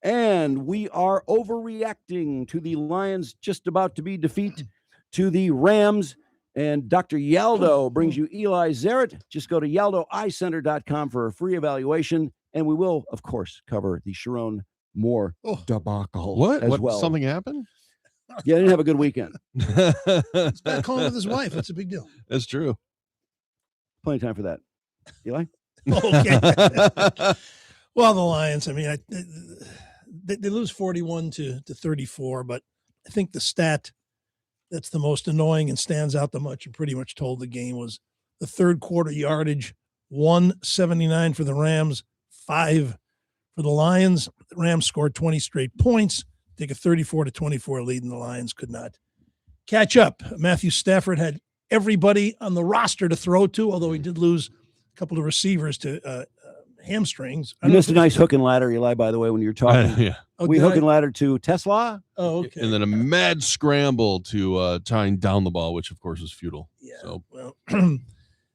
And we are overreacting to the Lions just about to be defeat to the Rams. And Dr. Yaldo brings you Eli Zaret. Just go to yaldoeyecenter.com for a free evaluation. And we will, of course, cover the Chiron Moore debacle What? as well. Something happened? Yeah, I didn't have a good weekend. He's back home with his wife. That's a big deal. That's true. Plenty of time for that. Eli? Okay. Well, the Lions, I mean, they lose 41 to 34, but I think the stat that's the most annoying and stands out the much and pretty much told the game was the third quarter yardage, 179 for the Rams, 5 for the Lions. The Rams scored 20 straight points, take a 34-24 lead, and the Lions could not catch up. Matthew Stafford had everybody on the roster to throw to, although he did lose a couple of receivers to hamstrings. You missed a nice hook and ladder, Eli, by the way, when you were talking. Yeah. Oh, we hook and ladder to Tesla. Oh, okay. And then a mad scramble to try and down the ball, which of course was futile. Yeah. So well,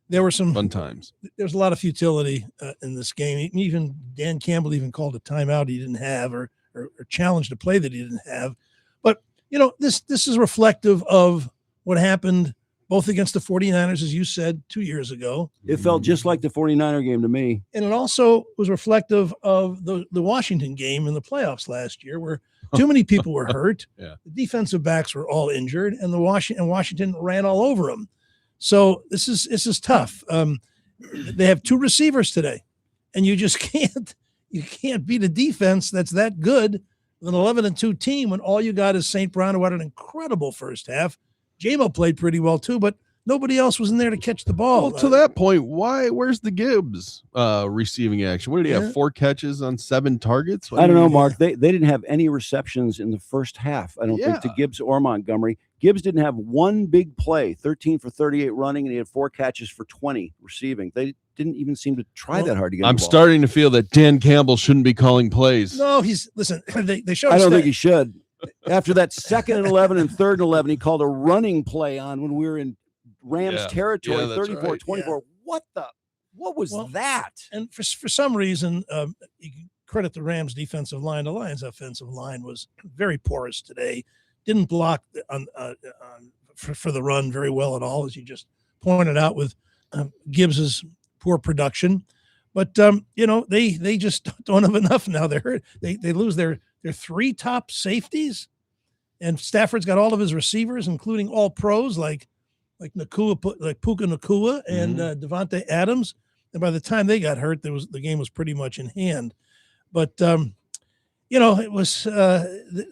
there were some fun times. There's a lot of futility in this game. Even Dan Campbell even called a timeout he didn't have, or challenged a play that he didn't have. But this is reflective of what happened both against the 49ers, as you said, 2 years ago. It felt just like the 49er game to me. And it also was reflective of the Washington game in the playoffs last year, where too many people were hurt. Yeah. The defensive backs were all injured, and Washington ran all over them. So this is tough. They have 2 receivers today, and you just can't beat a defense that's that good with an 11-2 team when all you got is St. Brown, who had an incredible first half. J-Mo played pretty well too, but nobody else was in there to catch the ball. Well, to that point, where's the Gibbs receiving action? What did he have? 4 catches on 7 targets? I don't know, Mark. They didn't have any receptions in the first half, I don't think, to Gibbs or Montgomery. Gibbs didn't have one big play, 13 for 38 running, and he had 4 catches for 20 receiving. They didn't even seem to try that hard to get I'm the ball. starting to feel that Dan Campbell shouldn't be calling plays. No, listen, they showed I don't think he should. After that 2nd and 11 and 3rd and 11, he called a running play on when we were in Rams territory, 34-24. Right. What was that? And for some reason, you can credit the Rams defensive line. The Lions offensive line was very porous today. Didn't block for the run very well at all, as you just pointed out with Gibbs's poor production. But they just don't have enough now. They're hurt. They lose their 3 top safeties, and Stafford's got all of his receivers, including all pros like Puka Nacua and Devontae Adams. And by the time they got hurt, the game was pretty much in hand. But it was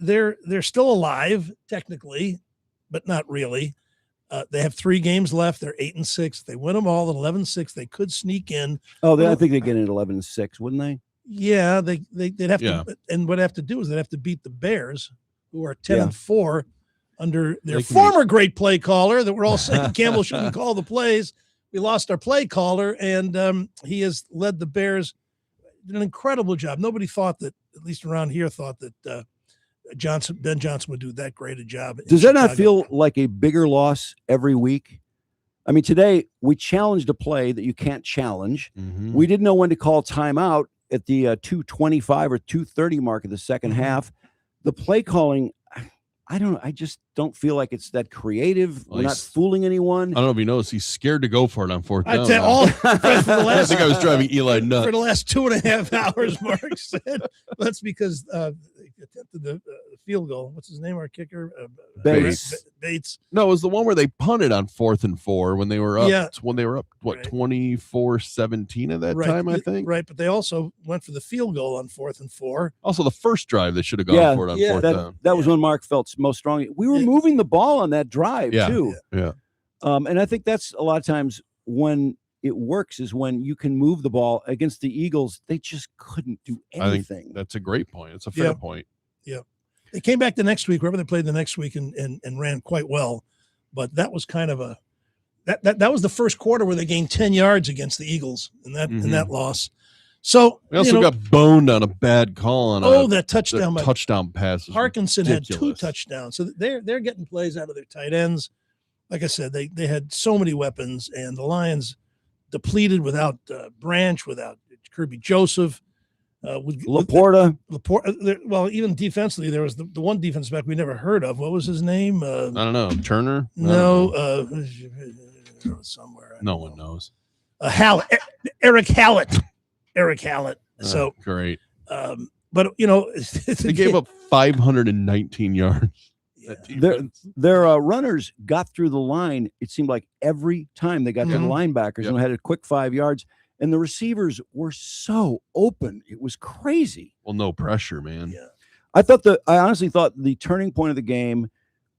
they're still alive technically, but not really. They have 3 games left. They're 8-6. They win them all at 11-6. They could sneak in. I think they get in at 11-6, wouldn't they? Yeah, they'd have to, and what they have to do is they'd have to beat the Bears, who are 10-4 under their former great play caller that we're all saying Campbell shouldn't call the plays. We lost our play caller, and he has led the Bears. Did an incredible job. Nobody thought that, at least around here, thought that Ben Johnson would do that great a job. Does that not feel like a bigger loss every week? I mean, today we challenged a play that you can't challenge. Mm-hmm. We didn't know when to call timeout at the 2:25 or 2:30 mark of the second half. The play calling, I just don't feel like it's that creative. We're not fooling anyone. I don't know if you noticed, he's scared to go for it on 4th down. I think I was driving Eli nuts. For the last 2.5 hours, Mark said. That's because they attempted the field goal. What's his name, our kicker? Bates. No, it was the one where they punted on 4th and 4 when they were up. Yeah. When they were up, 24-17 at that time, I think. Right, but they also went for the field goal on 4th and 4. Also, the first drive they should have gone for it on 4th down. That was when Mark felt most strongly. We were moving the ball on that drive too. Yeah. And I think that's a lot of times when it works is when you can move the ball. Against the Eagles, they just couldn't do anything. I think that's a great point. It's a fair point. Yeah. They came back the next week, wherever they played the next week, and ran quite well. But that was kind of that was the first quarter where they gained 10 yards against the Eagles in that loss. So they also got boned on a bad call on that touchdown pass. Harkinson had 2 touchdowns. So they're getting plays out of their tight ends. Like I said, they had so many weapons, and the Lions depleted without Branch, without Kirby Joseph. With Laporta. Well, even defensively, there was the one defense back we never heard of. What was his name? I don't know. Turner? No, somewhere. No one knows. Eric Hallett. So great. But They gave up 519 yards. Yeah. Their runners got through the line. It seemed like every time they got to the linebackers and had a quick 5 yards. And the receivers were so open. It was crazy. Well, no pressure, man. Yeah. I honestly thought the turning point of the game,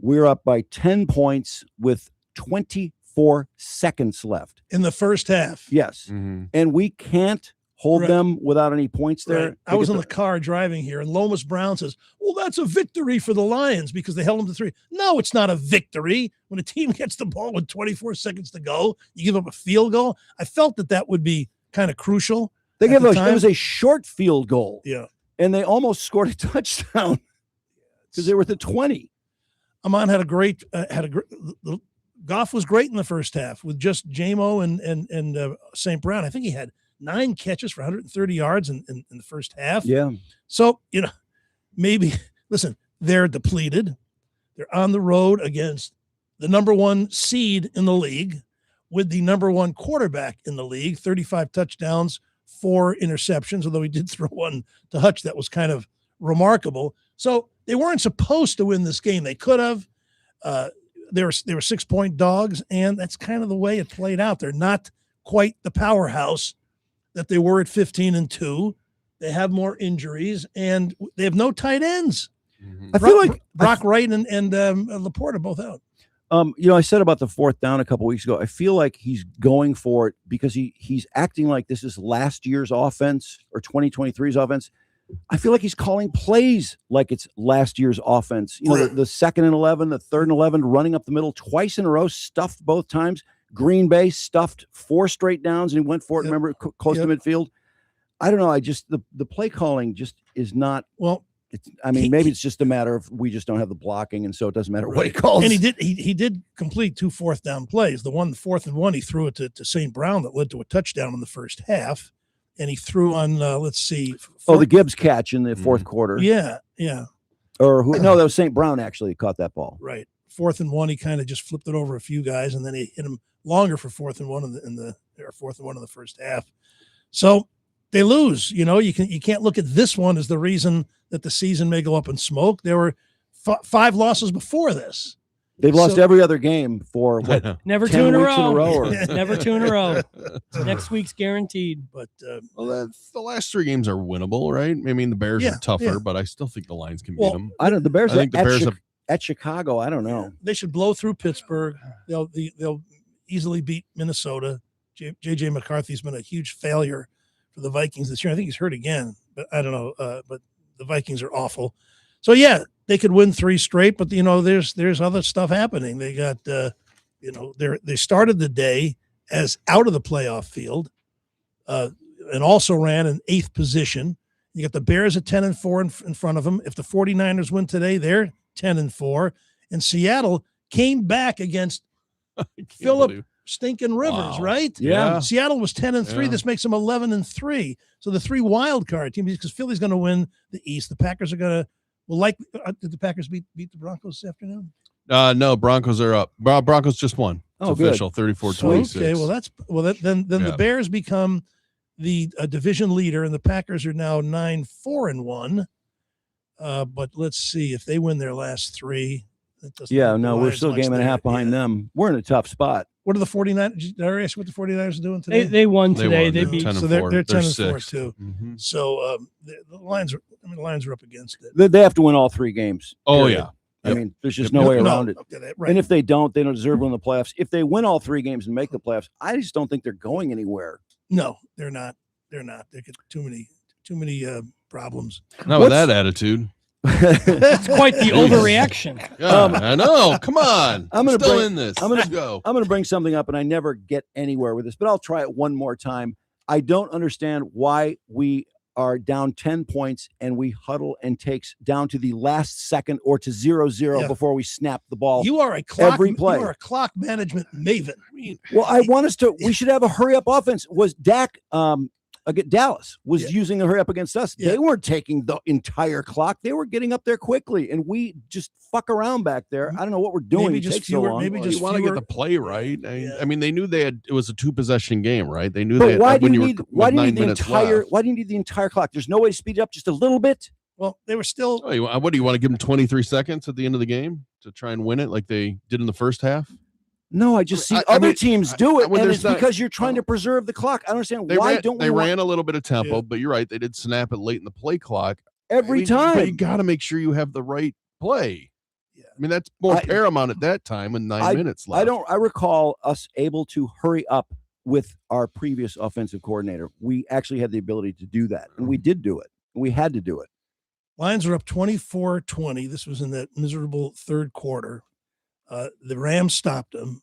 we were up by 10 points with 24 seconds left. In the first half. Yes. Mm-hmm. And we can't hold them without any points there. Right. I was in the car driving here, and Lomas Brown says, well, that's a victory for the Lions because they held them to 3. No, it's not a victory. When a team gets the ball with 24 seconds to go, you give up a field goal. I felt that would be kind of crucial. They gave it was a short field goal. Yeah. And they almost scored a touchdown because they were at the 20. Amon had a great Goff was great in the first half with just Jamo and St. Brown. I think he had 9 catches for 130 yards in the first half. Yeah. So, maybe, listen, they're depleted. They're on the road against the number 1 seed in the league with the number 1 quarterback in the league, 35 touchdowns, 4 interceptions, although he did throw one to Hutch that was kind of remarkable. So they weren't supposed to win this game. They could have. They were 6-point dogs, and that's kind of the way it played out. They're not quite the powerhouse that they were at 15-2. They have more injuries, and they have no tight ends. Mm-hmm. I feel like Brock Wright and Laporte are both out. I said about the 4th down a couple weeks ago, I feel like he's going for it because he's acting like this is last year's offense or 2023's offense. I feel like he's calling plays like it's last year's offense. The 2nd and 11, the 3rd and 11, running up the middle twice in a row, stuffed both times. Green Bay stuffed 4 straight downs and he went for it. Remember, close to midfield. I don't know. I just the play calling just is not well. Maybe it's just a matter of we just don't have the blocking, and so it doesn't matter what he calls. And he did complete 2 4th down plays. The 4th and 1, he threw it to St. Brown that led to a touchdown in the first half, and he threw on let's see. The Gibbs catch in the 4th quarter. Yeah. Or who? No, that was St. Brown actually caught that ball. Right. 4th and 1, he kind of just flipped it over a few guys, and then he hit him longer for 4th and 1 in the 4th and 1 in the first half. So they lose. You can't look at this one as the reason that the season may go up in smoke. There were 5 losses before this. They've lost every other game for what? Never 2 in a row. Or... Never 2 in a row. Next week's guaranteed. But the last 3 games are winnable, right? I mean, the Bears are tougher, but I still think the Lions can beat them. I don't. The Bears. I think the Bears at Chicago. I don't know. They should blow through Pittsburgh. They'll easily beat Minnesota. JJ McCarthy's been a huge failure for the Vikings this year. I think he's hurt again, but I don't know. But the Vikings are awful. So yeah, they could win 3 straight, but there's other stuff happening. They got they started the day as out of the playoff field, and also ran in 8th position. You got the Bears at 10-4 in front of them. If the 49ers win today, they're 10-4. And Seattle came back against Philip Stinking Rivers, right? Yeah. Seattle was 10-3. Yeah. This makes them 11-3. So the 3 wild card teams, because Philly's going to win the East. The Packers are going to. Well, did the Packers beat the Broncos this afternoon? No, Broncos are up. Broncos just won. It's official, 34-26. Okay, then the Bears become the division leader, and the Packers are now 9-4-1. But let's see if they win their last 3. We're still a game and a half behind them. We're in a tough spot. What are the 49ers? Did I ask what the 49ers are doing today? They won today. They beat. So they're 10-4 too. Mm-hmm. So the Lions are up against it. They have to win all 3 games. Oh yeah. I mean, there's just no way around it. Right. And if they don't deserve to win the playoffs. If they win all 3 games and make the playoffs, I just don't think they're going anywhere. No, they're not. They get too many problems. Not with that attitude. It's quite the overreaction. I know. Come on. I'm going to bring something up, and I never get anywhere with this, but I'll try it one more time. I don't understand why we are down 10 points and we huddle and takes down to the last second or to 0-0 before we snap the ball. You are a clock. Every play. You are a clock management maven. Well, I want us to. We should have a hurry up offense. Was Dak? Dallas was Yeah. using the hurry up against us. Yeah. They weren't taking the entire clock. They were getting up there quickly, and we just fuck around back there. I don't know what we're doing. Maybe It just takes so fewer- long. maybe Well, just you want to get fewer- the play right. Yeah. I mean, they knew it was a 2-possession game, right? They knew But that why do when you were need? with Why do you 9 need the minutes entire? left. Why do you need the entire clock? There's no way to speed it up just a little bit. Well, they were still. Oh, what do you want to give them 23 seconds at the end of the game to try and win it like they did in the first half? No, I just see I other mean, teams do it, when and there's it's not- because you're trying to preserve the clock. I don't understand why don't we they want ran a little bit of tempo, Yeah. but you're right. They did snap it late in the play clock. every I mean, But you time. got to make sure you have the right play. Yeah. I mean, that's more I- paramount at that time with 9 minutes left. I recall us able to hurry up with our previous offensive coordinator. We actually had the ability to do that, and we did do it. We had to do it. Lions were up 24-20. This was in that miserable third quarter. The Rams stopped them.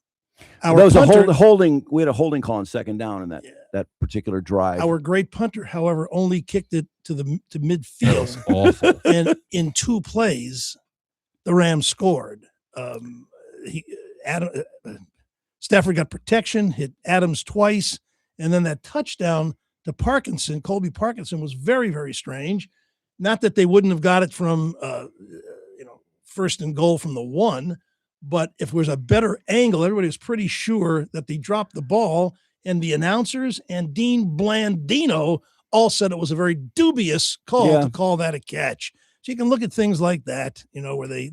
That was punter- a holding. We had a holding call on second down in Yeah. that particular drive. Our great punter, however, only kicked it to That was midfield, awful. and in 2 plays, the Rams scored. Stafford got protection, hit Adams twice, and then that touchdown to Parkinson, Colby Parkinson, was very, very strange. Not that they wouldn't have got it from, first and goal from the 1, but if there was a better angle, everybody was pretty sure that they dropped the ball, and the announcers and Dean Blandino all said it was a very dubious call Yeah. to call that a catch. So you can look at things like that, where they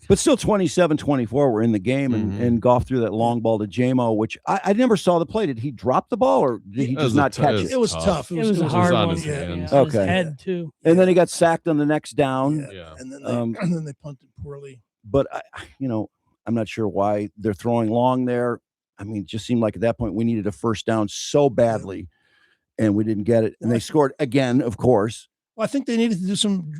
But still 27-24 were in the game, Mhm. and Goff threw that long ball to JMO, which I never saw the play. Did he drop the ball, or did he That was just a not t- catch it it? was it was tough. tough. It was a was hard on one. his Yeah, hands. On his Okay. head too. And then he got sacked on the next down. Yeah. Yeah. And then Um, they punted poorly. But I'm not sure why they're throwing long there. I mean, it just seemed like at that point we needed a first down so badly, and we didn't get it. And they scored again, of course. Well, I think they needed to do some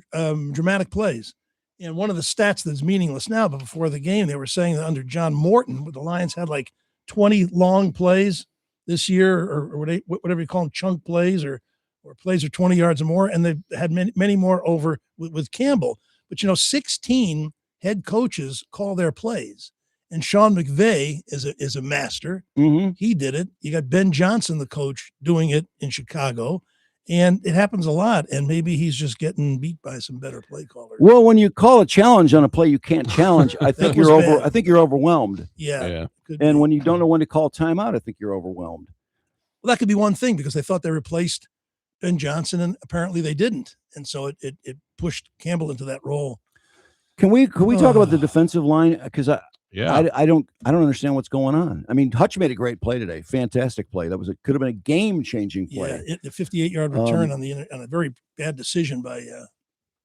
dramatic plays. And one of the stats that's meaningless now, but before the game, they were saying that under John Morton, the Lions had like 20 long plays this year, or whatever you call them, chunk plays, or plays are 20 yards or more, and they've had many more over with Campbell. But 16 head coaches call their plays, and Sean McVay is a master. Mm-hmm. He did it. You got Ben Johnson, the coach, doing it in Chicago. And it happens a lot. And maybe he's just getting beat by some better play callers. Well, when you call a challenge on a play you can't challenge, I think was you're bad. I think you're overwhelmed. Yeah. Yeah. could And be. when you don't know when to call timeout, I think you're overwhelmed. Well, that could be one thing, because they thought they replaced Ben Johnson, and apparently they didn't. And so it pushed Campbell into that role. Can we talk about the defensive line? Because Yeah. I don't understand what's going on. I mean, Hutch made a great play today. Fantastic play. Could have been a game-changing play. Yeah, the 58-yard return on a very bad decision by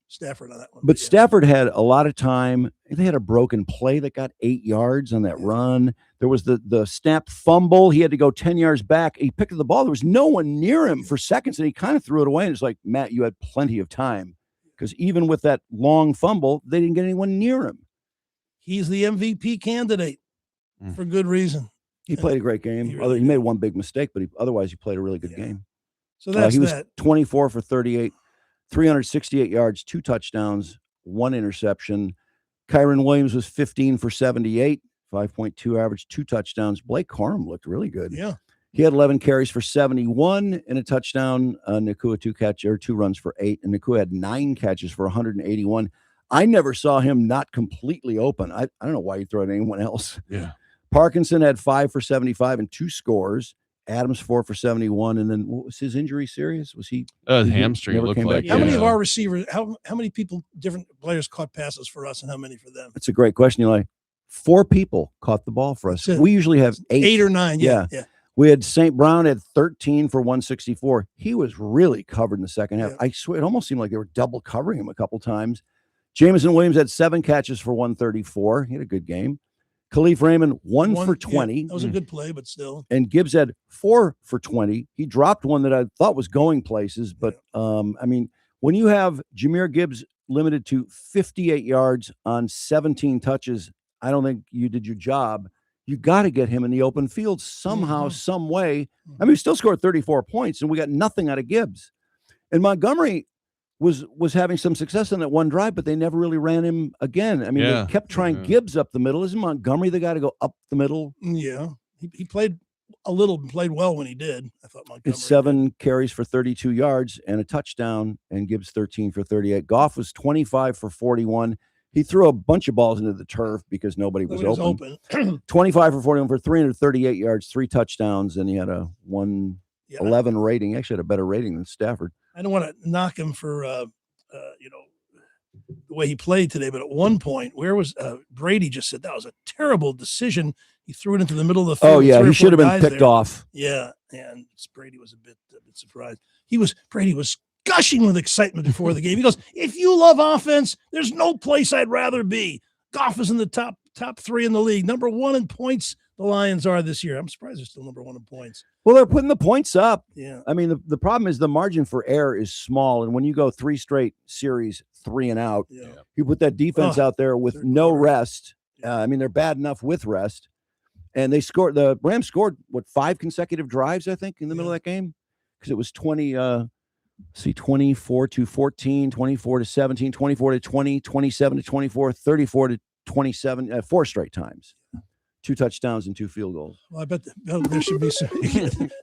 Stafford on that one. But yeah. Stafford had a lot of time. They had a broken play that got 8 yards on that run. There was the snap fumble. He had to go 10 yards back. He picked up the ball. There was no one near him for seconds, and he kind of threw it away. And it's like, Matt, you had plenty of time, because even with that long fumble, they didn't get anyone near him. He's the MVP candidate for good reason. He played a great game. He really He made one big mistake, but otherwise he played a really good Yeah. game. So that's he was that. 24 for 38, 368 yards, 2 touchdowns, 1 interception. Chiron Williams was 15 for 78, 5.2 average, 2 touchdowns. Blake Corum looked really good. Yeah. He had 11 carries for 71 and a touchdown. Nakua 2 runs for 8, and Nakua had 9 catches for 181. I never saw him not completely open. I don't know why you throw it at anyone else. Yeah. Parkinson had 5 for 75 and 2 scores. Adams 4 for 71. And then was his injury serious? Was he? Hamstring never looked came like. back. How many of yeah. our receivers, how many people, different players caught passes for us, and how many for them? That's a great question, Eli. 4 people caught the ball for us. That's it. We usually have 8. 8 or 9. Yeah. We had St. Brown had 13 for 164. He was really covered in the second half. Yeah. I swear it almost seemed like they were double covering him a couple times. Jameson Williams had 7 catches for 134. He had a good game. Khalif Raymond 1 for 20. That was a good play, but still. And Gibbs had 4 for 20. He dropped one that I thought was going places, but I mean, when you have Jahmyr Gibbs limited to 58 yards on 17 touches, I don't think you did your job. You got to get him in the open field somehow, some way. I mean, we still scored 34 points, and we got nothing out of Gibbs. And Montgomery was having some success on that one drive, but they never really ran him again. I mean, they kept trying Gibbs up the middle. Isn't Montgomery the guy to go up the middle? Yeah. He played a little, played well when he did. I thought Montgomery. It's 7 carries for 32 yards and a touchdown, and Gibbs 13 for 38. Goff was 25 for 41. He threw a bunch of balls into the turf because nobody was open. 25 for 41 for 338 yards, 3 touchdowns, and he had a 111 rating. He actually had a better rating than Stafford. I don't want to knock him for, the way he played today, but at one point, where was Brady just said that was a terrible decision. He threw it into the middle of the field. Oh, yeah, he should have been picked off. Yeah, and Brady was a bit surprised. Brady was gushing with excitement before the game. He goes, if you love offense, there's no place I'd rather be. Goff is in the top 3 in the league. Number 1 in points, the Lions are this year. I'm surprised they're still number 1 in points. Well, they're putting the points up. Yeah. I mean, the problem is the margin for error is small. And when you go 3 straight series, 3 and out, you put that defense out there with no rest. I mean, they're bad enough with rest. And the Rams scored, 5 consecutive drives, I think, in the middle of that game? Because it was 24 to 14, 24 to 17, 24 to 20, 27 to 24, 34 to 27, 4 straight times. 2 touchdowns and 2 field goals. Well, I bet there should be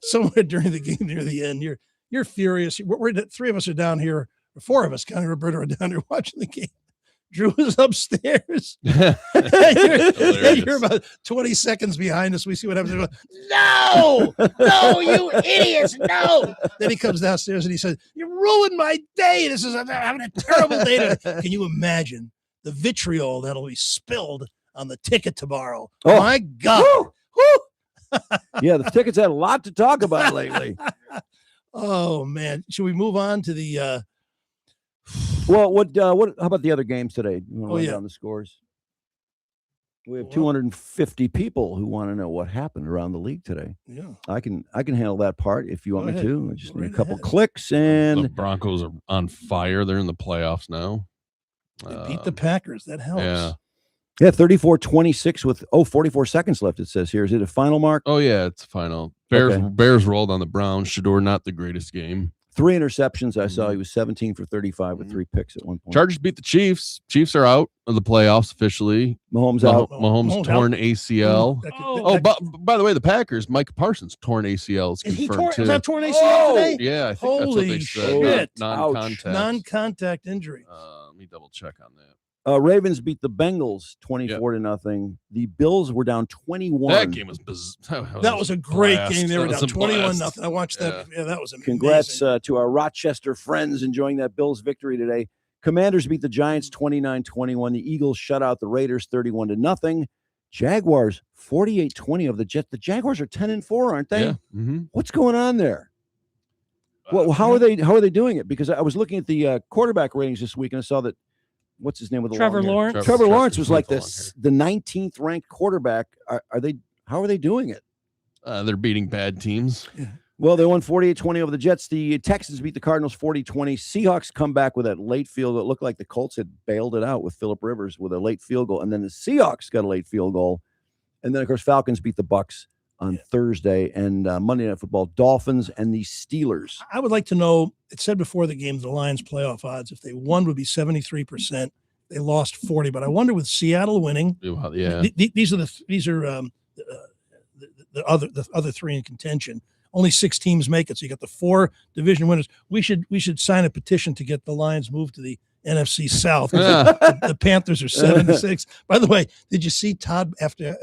somewhere during the game near the end. You're furious. We're 3 of us are down here, or 4 of us, counting Roberto, are down here watching the game. Drew is upstairs. you're about 20 seconds behind us. We see what happens. No, you idiots, no. Then he comes downstairs and he says, you ruined my day. I'm having a terrible day today. Can you imagine the vitriol that'll be spilled on the ticket tomorrow? Oh my God. Woo! Yeah, the tickets had a lot to talk about lately. Oh, man. Should we move on to the Well, how about the other games today? You want to run down the scores? We have 250 people who want to know what happened around the league today. Yeah. I can handle that part if you want me to. I just need a couple ahead. clicks, and the Broncos are on fire. They're in the playoffs now. They beat the Packers. That helps. Yeah, 34-26 with 44 seconds left, it says here. Is it a final mark? Oh, yeah, it's final. Bears rolled on the Browns. Shador, not the greatest game. 3 interceptions. I saw he was 17 for 35 with 3 picks at one point. Chargers beat the Chiefs. Chiefs are out of the playoffs officially. Mahomes out. Mahomes torn ACL. By the way, the Packers, Mike Parsons torn ACL is confirmed too. Is that torn ACL today? Yeah, I think Holy that's what they said. shit. Non-contact. Non-contact injury. Let me double check on that. Ravens beat the Bengals 24-0. The Bills were down 21. That game was bizarre. That was a great game. They were down 21-0. I watched that. Yeah, that was amazing. Congrats to our Rochester friends enjoying that Bills victory today. Commanders beat the Giants 29-21. The Eagles shut out the Raiders 31-0. Jaguars 48-20 of the Jets. The Jaguars are 10-4, aren't they? Yeah. Mm-hmm. What's going on there? Well, how are they doing it? Because I was looking at the quarterback ratings this week and I saw that what's his name with the Trevor Lawrence. Trevor Lawrence was like the 19th ranked quarterback. How are they doing it? They're beating bad teams. Yeah. Well, they won 48-20 over the Jets. The Texans beat the Cardinals 40-20. Seahawks come back with that late field goal. It looked like the Colts had bailed it out with Phillip Rivers with a late field goal. And then the Seahawks got a late field goal. And then, of course, Falcons beat the Bucks on Thursday. And Monday Night Football, Dolphins and the Steelers. I would like to know, it said before the game, the Lions playoff odds, if they won would be 73%. They lost 40%. But I wonder with Seattle winning, these are the other 3 in contention. Only 6 teams make it. So you got the 4 division winners. We should sign a petition to get the Lions moved to the NFC South. The Panthers are 7-6. By the way, did you see Todd after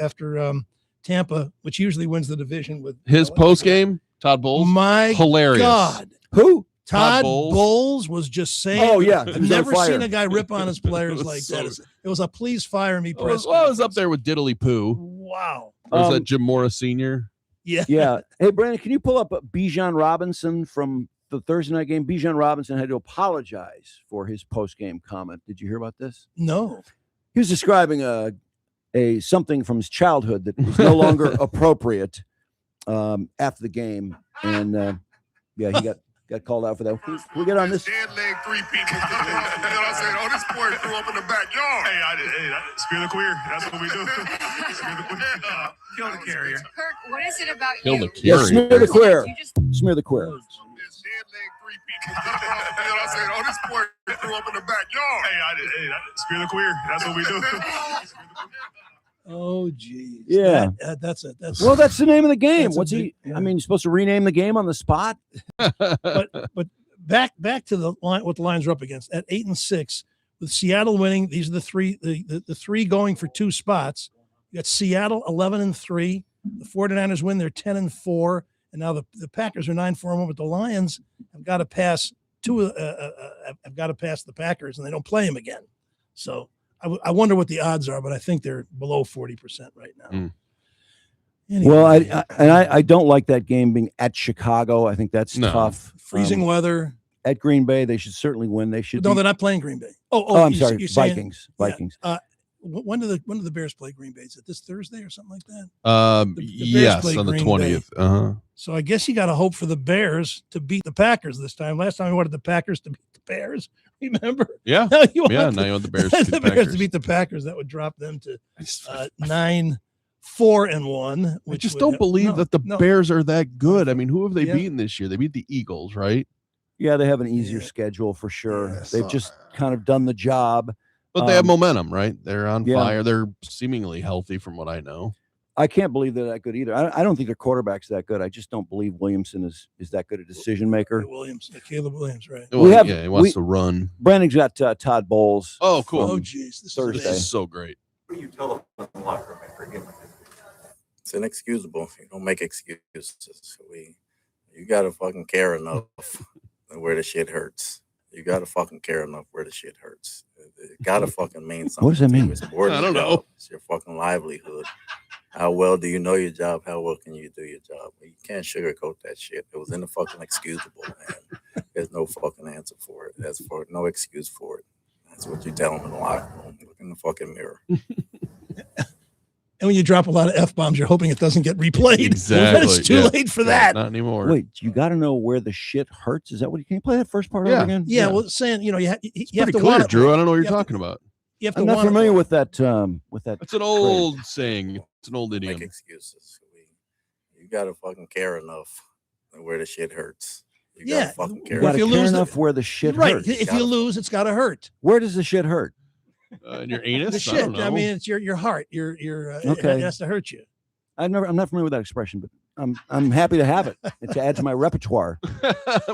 Tampa, which usually wins the division with his post game? Todd Bowles. My hilarious. God, who? Todd Bowles was just saying. Oh yeah, I've never seen a guy rip on his players like that. It was a please fire me press. Well, it was up there with Diddley Poo. Wow. Or was that Jim Morris Sr.? Yeah. Hey, Brandon, can you pull up Bijan Robinson from the Thursday night game? Bijan Robinson had to apologize for his post-game comment. Did you hear about this? No. He was describing a something from his childhood that was no longer appropriate after the game, and he got called out for that. We get on this. Dead leg 3-peat. You know what I'm saying? Oh, this boy grew up in the backyard. Hey, spear the queer. That's what we do. Spear the queer. Kill the carrier. Kirk, what is it about Kill you? the carrier. Smear the queer. You just Smear the queer. Dead leg 3-peat. You know what I'm saying? Oh, this boy grew up in the backyard. Hey, spear the queer. That's what we do. Oh, geez. Yeah. That's Well, that's the name of the game. That's a What's big- he? yeah. I mean, you're supposed to rename the game on the spot. but back to the line, what the Lions are up against at 8-6 with Seattle winning. These are the three going for 2 spots. You got Seattle 11-3. The 49ers win. They're 10-4, and now the Packers are 9-4. But the Lions have got to pass have got to pass the Packers, and they don't play them again. So I wonder what the odds are, but I think they're below 40% right now. Mm. Anyway, Well, I don't like that game being at Chicago. I think that's tough. freezing weather. At Green Bay, they should certainly win. They should. No, they're not playing Green Bay. Oh, I'm sorry, you're saying- Vikings. yeah. Vikings. When do the Bears play Green Bay? Is it this Thursday or something like that? The Bears Yes, play on the Green 20th. Uh-huh. So I guess you got to hope for the Bears to beat the Packers this time. Last time we wanted the Packers to beat the Bears. Remember? Yeah. Now you want Now you want the Bears to beat the Bears Packers. to beat the Packers. That would drop them to 9-4-1. I just don't believe that the Bears are that good. I mean, who have they Yeah. beaten this year? They beat the Eagles, right? Yeah, they have an easier Yeah. schedule for sure. Yeah, They've just kind of done the job. But they have momentum, right? They're on yeah. fire. They're seemingly healthy from what I know. I can't believe they're that good either. I don't think their quarterback's that good. I just don't believe Williamson is that good a decision maker. Caleb Williams, right? Well, He wants to run. Brandon's got Todd Bowles. Oh, cool. Oh, geez. This Thursday. This is so great. What do you tell them in the locker room after a game like this? It's inexcusable. You don't make excuses. You gotta fucking care enough where the shit hurts. You gotta fucking care enough where the shit hurts. It gotta fucking mean something. What does that to you. mean? It's more than I don't a know. job. It's your fucking livelihood. How well do you know your job? How well can you do your job? You can't sugarcoat that shit. It was in the fucking excusable, man. There's no fucking answer for it. There's no excuse for it. That's what you tell them in the locker room. Look in the fucking mirror. And when you drop a lot of F-bombs, you're hoping it doesn't get replayed. Exactly. But it's too late for that. Not anymore. Wait, you got to know where the shit hurts. Is that what? Can you play that first part over again? Yeah, well, saying, you have It's to pretty clear, want it. Drew. I don't know what you're you have talking about. You have to I'm not want it. familiar with that. It's an old saying. It's an old Make idiom. excuses. You gotta fucking care enough where the shit hurts. You Yeah, gotta fucking You care. Well, got if to you care lose the- enough where the shit Right. hurts. If you lose, it's got to hurt. Where does the shit hurt? In your anus? The I shit. don't know. I mean, it's your heart. Your Okay. It has to hurt you. I'm not familiar with that expression, but I'm happy to have it and to add to my repertoire.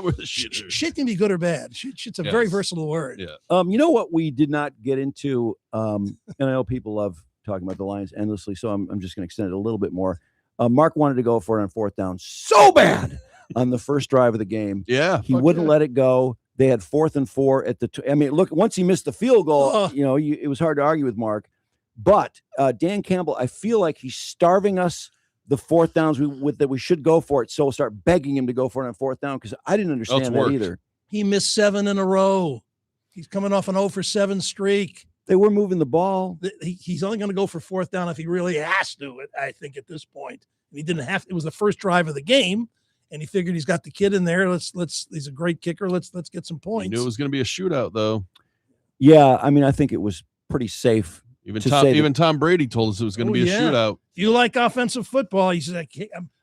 Where the shit hurts. Shit can be good or bad. Shit's a very Yes. versatile word. Yeah. You know what we did not get into, and I know people love talking about the Lions endlessly, so I'm just going to extend it a little bit more. Mark wanted to go for it on 4th down so bad on the first drive of the game. Yeah. He wouldn't let it go. They had 4th and 4 at the. I mean, look, once he missed the field goal, Oh. it was hard to argue with Mark. But Dan Campbell, I feel like he's starving us the 4th downs that we should go for it. So we'll start begging him to go for it on 4th down because I didn't understand that worked. either. He missed 7 in a row. He's coming off an 0-for-7 streak. They were moving the ball. He's only going to go for 4th down if he really has to. I think at this point, he didn't have. It was the first drive of the game, and he figured he's got the kid in there. He's a great kicker. Let's get some He points. knew it was going to be a shootout, though. Yeah, I mean, I think it was pretty safe. Even to say that- Tom Brady told us it was going to be a shootout. If you like offensive football, he said,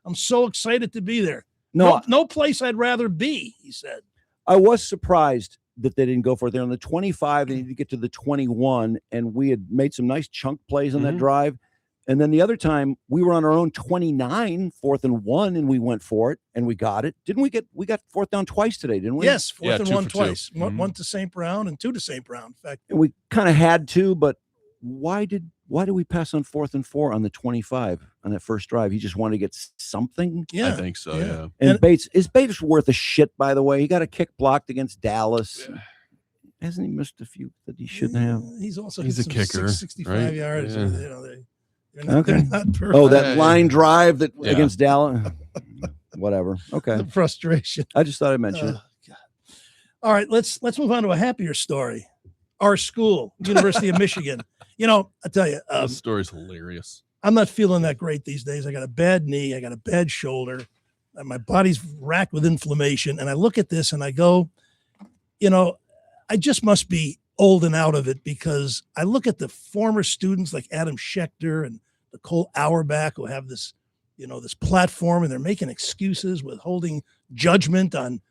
I'm so excited to be there. No, No place I'd rather be, he said. I was surprised that they didn't go for it. They're on the 25. They needed to get to the 21, and we had made some nice chunk plays on that Mhm. drive. And then the other time, we were on our own 29, 4th and 1, and we went for it, and we got it. Didn't we we got 4th down twice today, didn't we? Yes, 4th Yeah, and 2 1 for 2. twice. Mhm. One to St. Brown and 2 to St. Brown. In fact, And we kind of had to, but why did we pass on 4th and 4 on the 25 on that first drive? He just wanted to get something. yeah. I think so, yeah. And Bates worth a shit, by the way. He got a kick blocked against Dallas. Yeah. Hasn't he missed a few that he shouldn't have? He's also He's hit a some kicker, 65 right? yards. Yeah. They're not perfect. Oh, that Yeah. line drive that Yeah. against Dallas. Whatever. Okay. The frustration. I just thought I'd mention it. Oh, God. All right, let's move on to a happier story. Our school, University of Michigan. I tell you, This story's hilarious. I'm not feeling that great these days. I got a bad knee. I got a bad shoulder. And my body's racked with inflammation. And I look at this and I go, I just must be old and out of it because I look at the former students like Adam Schechter and Nicole Auerbach who have this, this platform, and they're making excuses, withholding judgment on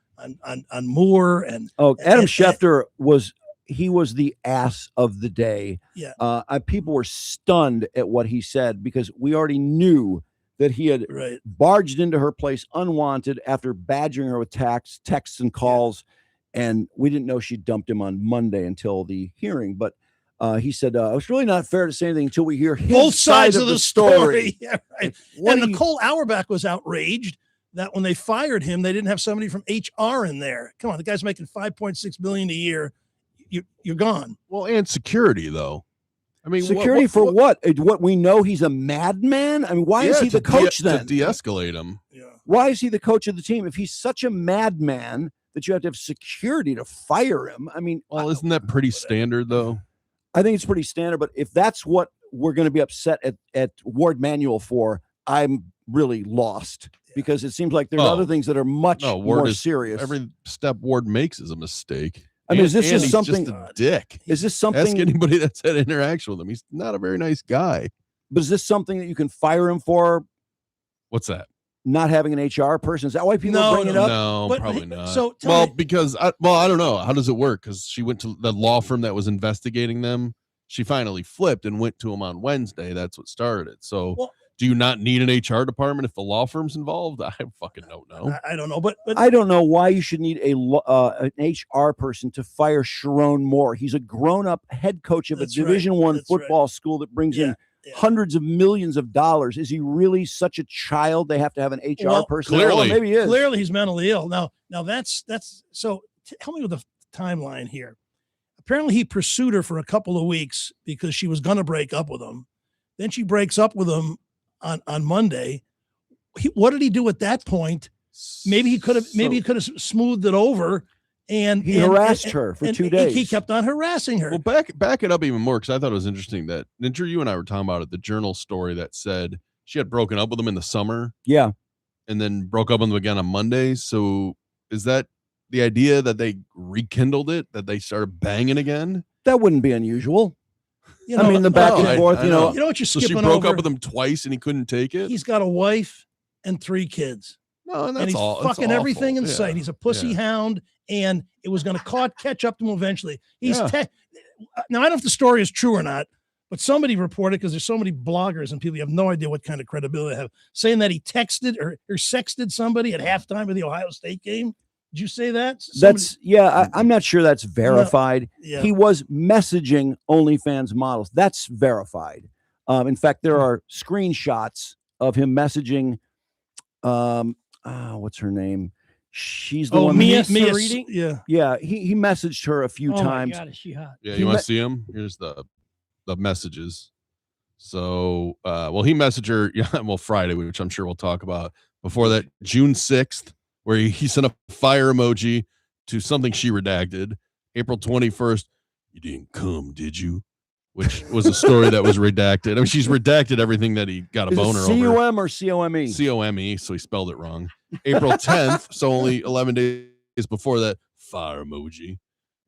Moore and Oh, Adam and- Schefter was he was the ass of the day. Yeah. People were stunned at what he said because we already knew that he had Right. barged into her place unwanted after badgering her with texts and calls. And we didn't know she dumped him on Monday until the hearing. But he said, it's really not fair to say anything until we hear his Both sides side of the story. Yeah, right. What And do you- Nicole Auerbach was outraged that when they fired him, they didn't have somebody from HR in there. Come on, the guy's making $5.6 million a year. You're gone. Well, and security though. I mean, security for what? What we know he's a madman? I mean, why is he the coach then? To de-escalate him. Yeah. Why is he the coach of the team? If he's such a madman that you have to have security to fire him, I mean, Well, isn't that pretty standard though? I think it's pretty standard. But if that's what we're going to be upset at Ward Manuel for, I'm really lost because it seems like there's other things that are much more serious. Every step Ward makes is a mistake. I mean, is this and just he's something? Just a dick. Is this something? Ask anybody that's had interaction with him. He's not a very nice guy. But is this something that you can fire him for? What's that? Not having an HR person? Is that why people bring it up? No, But- probably not. so tell well, me- because I don't know. How does it work? Because she went to the law firm that was investigating them. She finally flipped and went to him on Wednesday. That's what started it. So Well- do you not need an HR department if the law firm's involved? I fucking don't know. I don't know, but I don't know why you should need an HR person to fire Chiron Moore. He's a grown-up head coach of a That's right. Division I That's football school that brings in hundreds of millions of dollars. Is he really such a child? They have to have an HR person. clearly. Oh, maybe he is. Clearly, he's mentally ill. Now that's so. Help me with the timeline here. Apparently, he pursued her for a couple of weeks because she was going to break up with him. Then she breaks up with him on Monday. What did he do at that point? Maybe he could have smoothed it over. And He harassed her for 2 days. He kept on harassing her. Well, back it up even more because I thought it was interesting that Ninja, you and I were talking about it. The Journal story that said she had broken up with him in the summer. Yeah. And then broke up with him again on Monday. So is that the idea that they rekindled it, that they started banging again? That wouldn't be unusual. You know, I mean, the back no, and forth, you know what you're So skipping she broke over? up with him twice and he couldn't take it? He's got a wife and 3 kids. No, and that's and he's all. That's fucking everything in awful. sight. He's a pussy hound, and it was going to catch up to him eventually. He's now I don't know if the story is true or not, but somebody reported, because there's so many bloggers and people, you have no idea what kind of credibility they have, saying that he texted or sexted somebody at halftime of the Ohio State game. Did you say that? I'm not sure that's verified. Yeah. He was messaging OnlyFans models. That's verified. In fact, there are screenshots of him messaging. What's her name? She's the one. Mia Mia Sariti? Yeah. He messaged her a few times. Oh my God, is she hot? Yeah, He you want me- to see him? Here's the messages. So, he messaged her, Friday, which I'm sure we'll talk about. Before that, June 6th, where he sent a fire emoji to something she redacted. April 21st, you didn't come, did you? Which was a story that was redacted. I mean, she's redacted everything that he got a Is it boner over. C-O-M or C-O-M-E? C-O-M-E, so he spelled it wrong. April 10th, so only 11 days before that, fire emoji.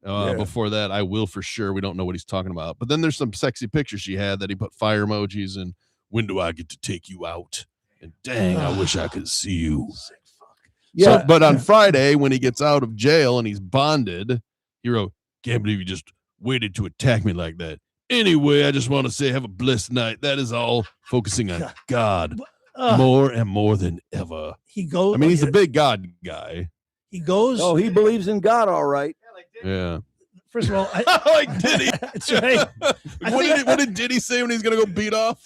Before that, I will for sure. We don't know what he's talking about. But then there's some sexy pictures she had that he put fire emojis and when do I get to take you out? And dang, I wish I could see you. Yeah. So, but on Friday, when he gets out of jail and he's bonded, he wrote, can't believe you just waited to attack me like that. Anyway, I just want to say have a blessed night. That is all. Focusing on God more and more than ever. He goes. I mean, he's a big God guy. He goes. Oh, he believes in God, all right. Yeah. First of all, like Diddy. That's right. What did Diddy say when he's going to go beat off?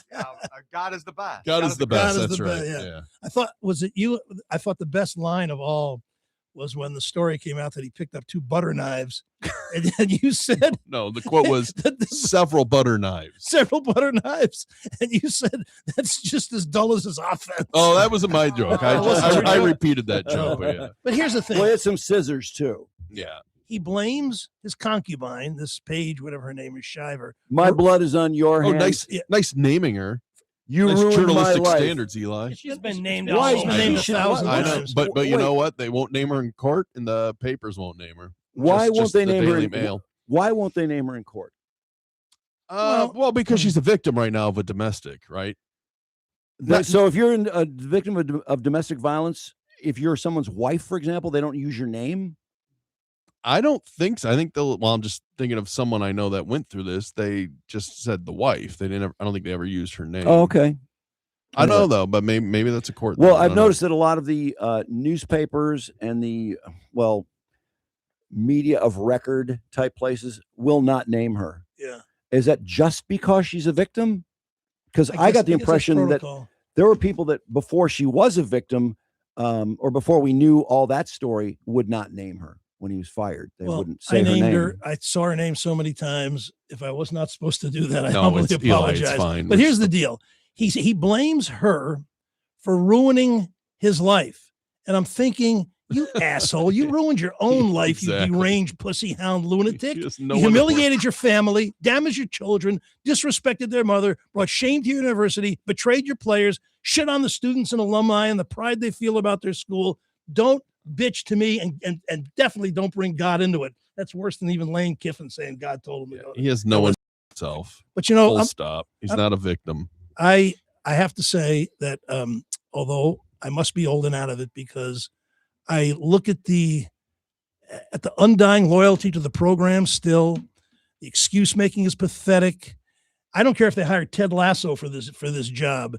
God is the best. God is the best. God is That's the right. best, Yeah. I thought, was it you? I thought the best line of all was when the story came out that he picked up 2 butter knives, and then you said, No, the quote was several butter knives. several butter knives, and you said that's just as dull as his offense. Oh, that wasn't my joke. wasn't I your joke? repeated that joke. But yeah. But here's the thing: Well, he had some scissors too. Yeah. he blames his concubine, this Paige, whatever her name is, Shiver. My blood is on your Oh, hands. nice naming her. You Nice ruined my journalistic life. standards, Eli. She's been named Why- She's been named she- 1,000 I know, times. but you Wait. know what? They won't name her in court, and the papers won't name her. Why Just won't they the name her? Daily In, Mail. why won't they name her in court? Well, because she's a victim right now of a domestic, right? So if you're a victim of domestic violence, if you're someone's wife, for example, they don't use your name. I don't think so. I think I'm just thinking of someone I know that went through this. They just said the wife. They didn't. I don't think they ever used her name. Oh, okay. I don't know though, but maybe that's a court. Well, thing. I've noticed that a lot of the newspapers and the media of record type places will not name her. Yeah. Is that just because she's a victim? Because I got the impression that there were people that before she was a victim, or before we knew all that story, would not name her when he was fired. They wouldn't say I named her name. her. I saw her name so many times. If I was not supposed to do that, I No, humbly it's Eli, apologize. it's fine. But here's the deal. He blames her for ruining his life. And I'm thinking, you asshole, you ruined your own life, Exactly. you deranged pussy hound lunatic. Just You no one to humiliated your family, damaged your children, disrespected their mother, brought shame to your university, betrayed your players, shit on the students and alumni and the pride they feel about their school. Don't bitch to me and definitely don't bring God into it. That's worse than even Lane Kiffin saying God told him to go. He has no one himself. But you know, Full stop. He's not a victim. I have to say that although I must be old and out of it, because I look at the undying loyalty to the program still. The excuse making is pathetic. I don't care if they hired Ted Lasso for this job,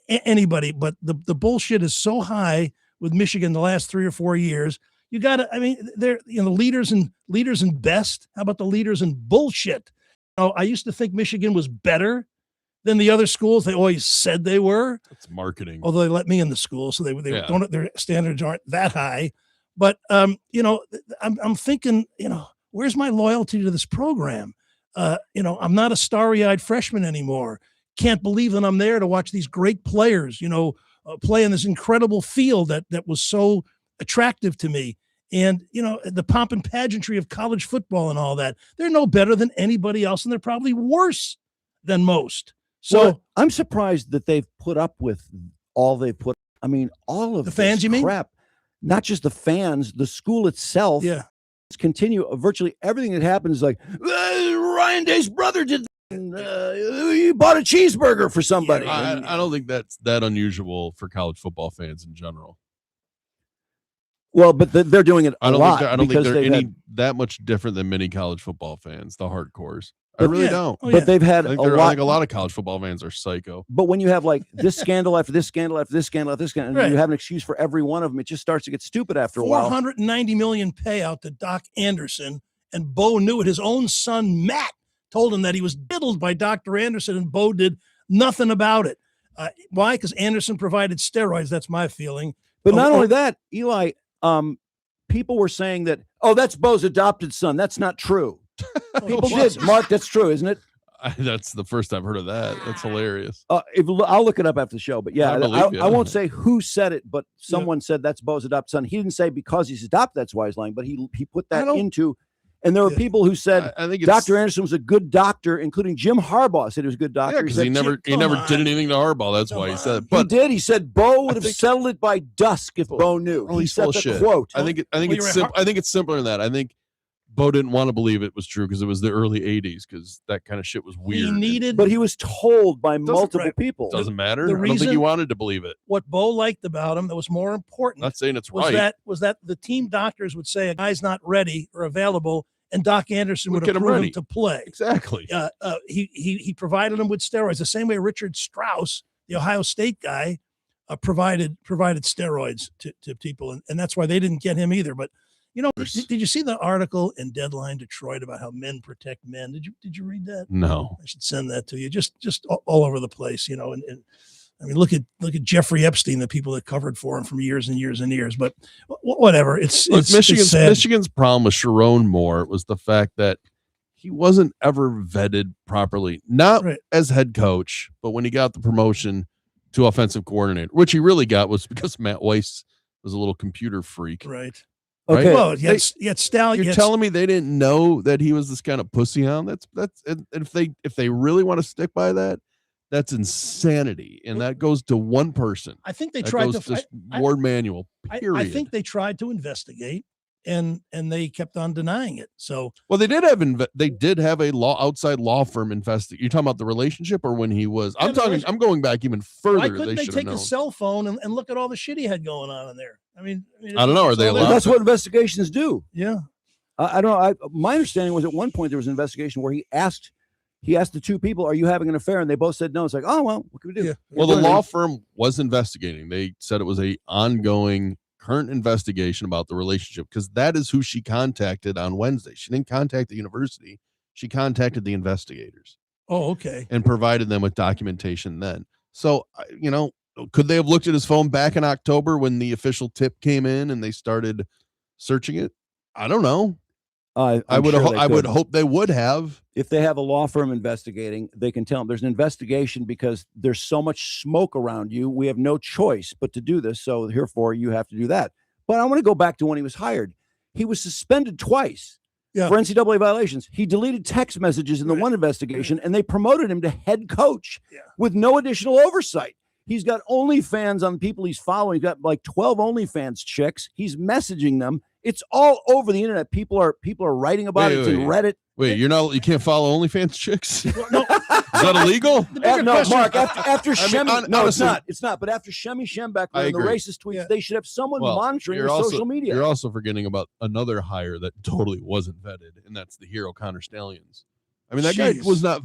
anybody, but the bullshit is so high with Michigan the last 3 or 4 years. You got to, I mean, they're leaders in best. How about the leaders in bullshit? I used to think Michigan was better than the other schools. They always said they were. It's marketing. Although they let me in the school, so their standards aren't that high. But I'm thinking, where's my loyalty to this program? I'm not a starry-eyed freshman anymore. Can't believe that I'm there to watch these great players, play in this incredible field that was so attractive to me. And, the pomp and pageantry of college football and all that. They're no better than anybody else, and they're probably worse than most. So I'm surprised that they've put up with all they put. I mean, all of the fans, you mean? Crap. Not just the fans, the school itself. Yeah. It's virtually everything that happens is like, Ryan Day's brother did that. You bought a cheeseburger for somebody. I don't think that's that unusual for college football fans in general. Well, but they're doing it a lot. I don't think they're had, that much different than many college football fans, the hardcores. I really don't. But they've had I think a lot of college football fans are psycho. But when you have like this scandal after this scandal after this scandal after this scandal, and you have an excuse for every one of them, it just starts to get stupid after a while. $490 million payout to Doc Anderson, and Bo knew it. His own son, Matt, told him that he was diddled by Dr. Anderson, and Bo did nothing about it. Why? Because Anderson provided steroids. That's my feeling. But not only that, Eli, people were saying that, that's Bo's adopted son. That's not true. People did. Mark, that's true, isn't it? That's the first I've heard of that. That's hilarious. I'll look it up after the show. But yeah, I won't say who said it, but someone said that's Bo's adopted son. He didn't say because he's adopted, that's why he's lying, but he put that into. And there were people who said I think Dr. Anderson was a good doctor, including Jim Harbaugh said he was a good doctor. Yeah, because he never did anything to Harbaugh. That's why he said it. But he did. He said Bo would have settled it by dusk if Bo knew. He said the quote. I think it's simpler than that. I think Bo didn't want to believe it was true because it was the early 80s, because that kind of shit was weird. But he was told by multiple people. Doesn't matter. I don't think he wanted to believe it. What Bo liked about him that was more important. Not saying it's right. Was that the team doctors would say a guy's not ready or available, and Doc Anderson would approve him to play. Exactly. He provided him with steroids the same way Richard Strauss, the Ohio State guy, provided steroids to people, and that's why they didn't get him either. But did you see the article in Deadline Detroit about how men protect men? Did you read that? No. I should send that to you. Just all over the place, and I mean, look at Jeffrey Epstein, the people that covered for him from years and years and years. But whatever. It's Michigan's problem with Chiron Moore was the fact that he wasn't ever vetted properly, not as head coach, but when he got the promotion to offensive coordinator, which he really got was because Matt Weiss was a little computer freak. Right. Okay. Well, yet Stallion. You're telling me they didn't know that he was this kind of pussy hound? That's and if they really want to stick by that, that's insanity, and that goes to one person. I think they tried to Ward Manuel. Period. I think they tried to investigate, and they kept on denying it. So they did have a outside law firm investigate. You're talking about the relationship, or when he was? I'm going back even further. Why couldn't they take his cell phone and look at all the shit he had going on in there? I mean, I don't know. Are they allowed? That's what investigations do. Yeah. I don't know. My understanding was at one point there was an investigation where he asked the two people, "Are you having an affair?" And they both said no. It's like, oh well, what can we do? Yeah. Well, the law firm was investigating. They said it was a ongoing current investigation about the relationship because that is who she contacted on Wednesday. She didn't contact the university. She contacted the investigators Oh, okay. and provided them with documentation then. So, could they have looked at his phone back in October when the official tip came in and they started searching it? I don't know. I would hope they would have. If they have a law firm investigating, they can tell them there's an investigation because there's so much smoke around you. We have no choice but to do this. So therefore, you have to do that. But I want to go back to when he was hired. He was suspended twice for NCAA violations. He deleted text messages in the one investigation, and they promoted him to head coach with no additional oversight. He's got OnlyFans on people he's following. He's got like 12 OnlyFans chicks. He's messaging them. It's all over the internet. People are writing about it. It's in Reddit. Wait, you can't follow OnlyFans chicks? Well, no. Is that illegal? No, Mark. After Shemi, honestly, it's not. But after Shemi Shembeck and the racist tweets, they should have someone monitoring their social media. You're also forgetting about another hire that totally wasn't vetted, and that's the hero Connor Stallions. I mean, that guy was not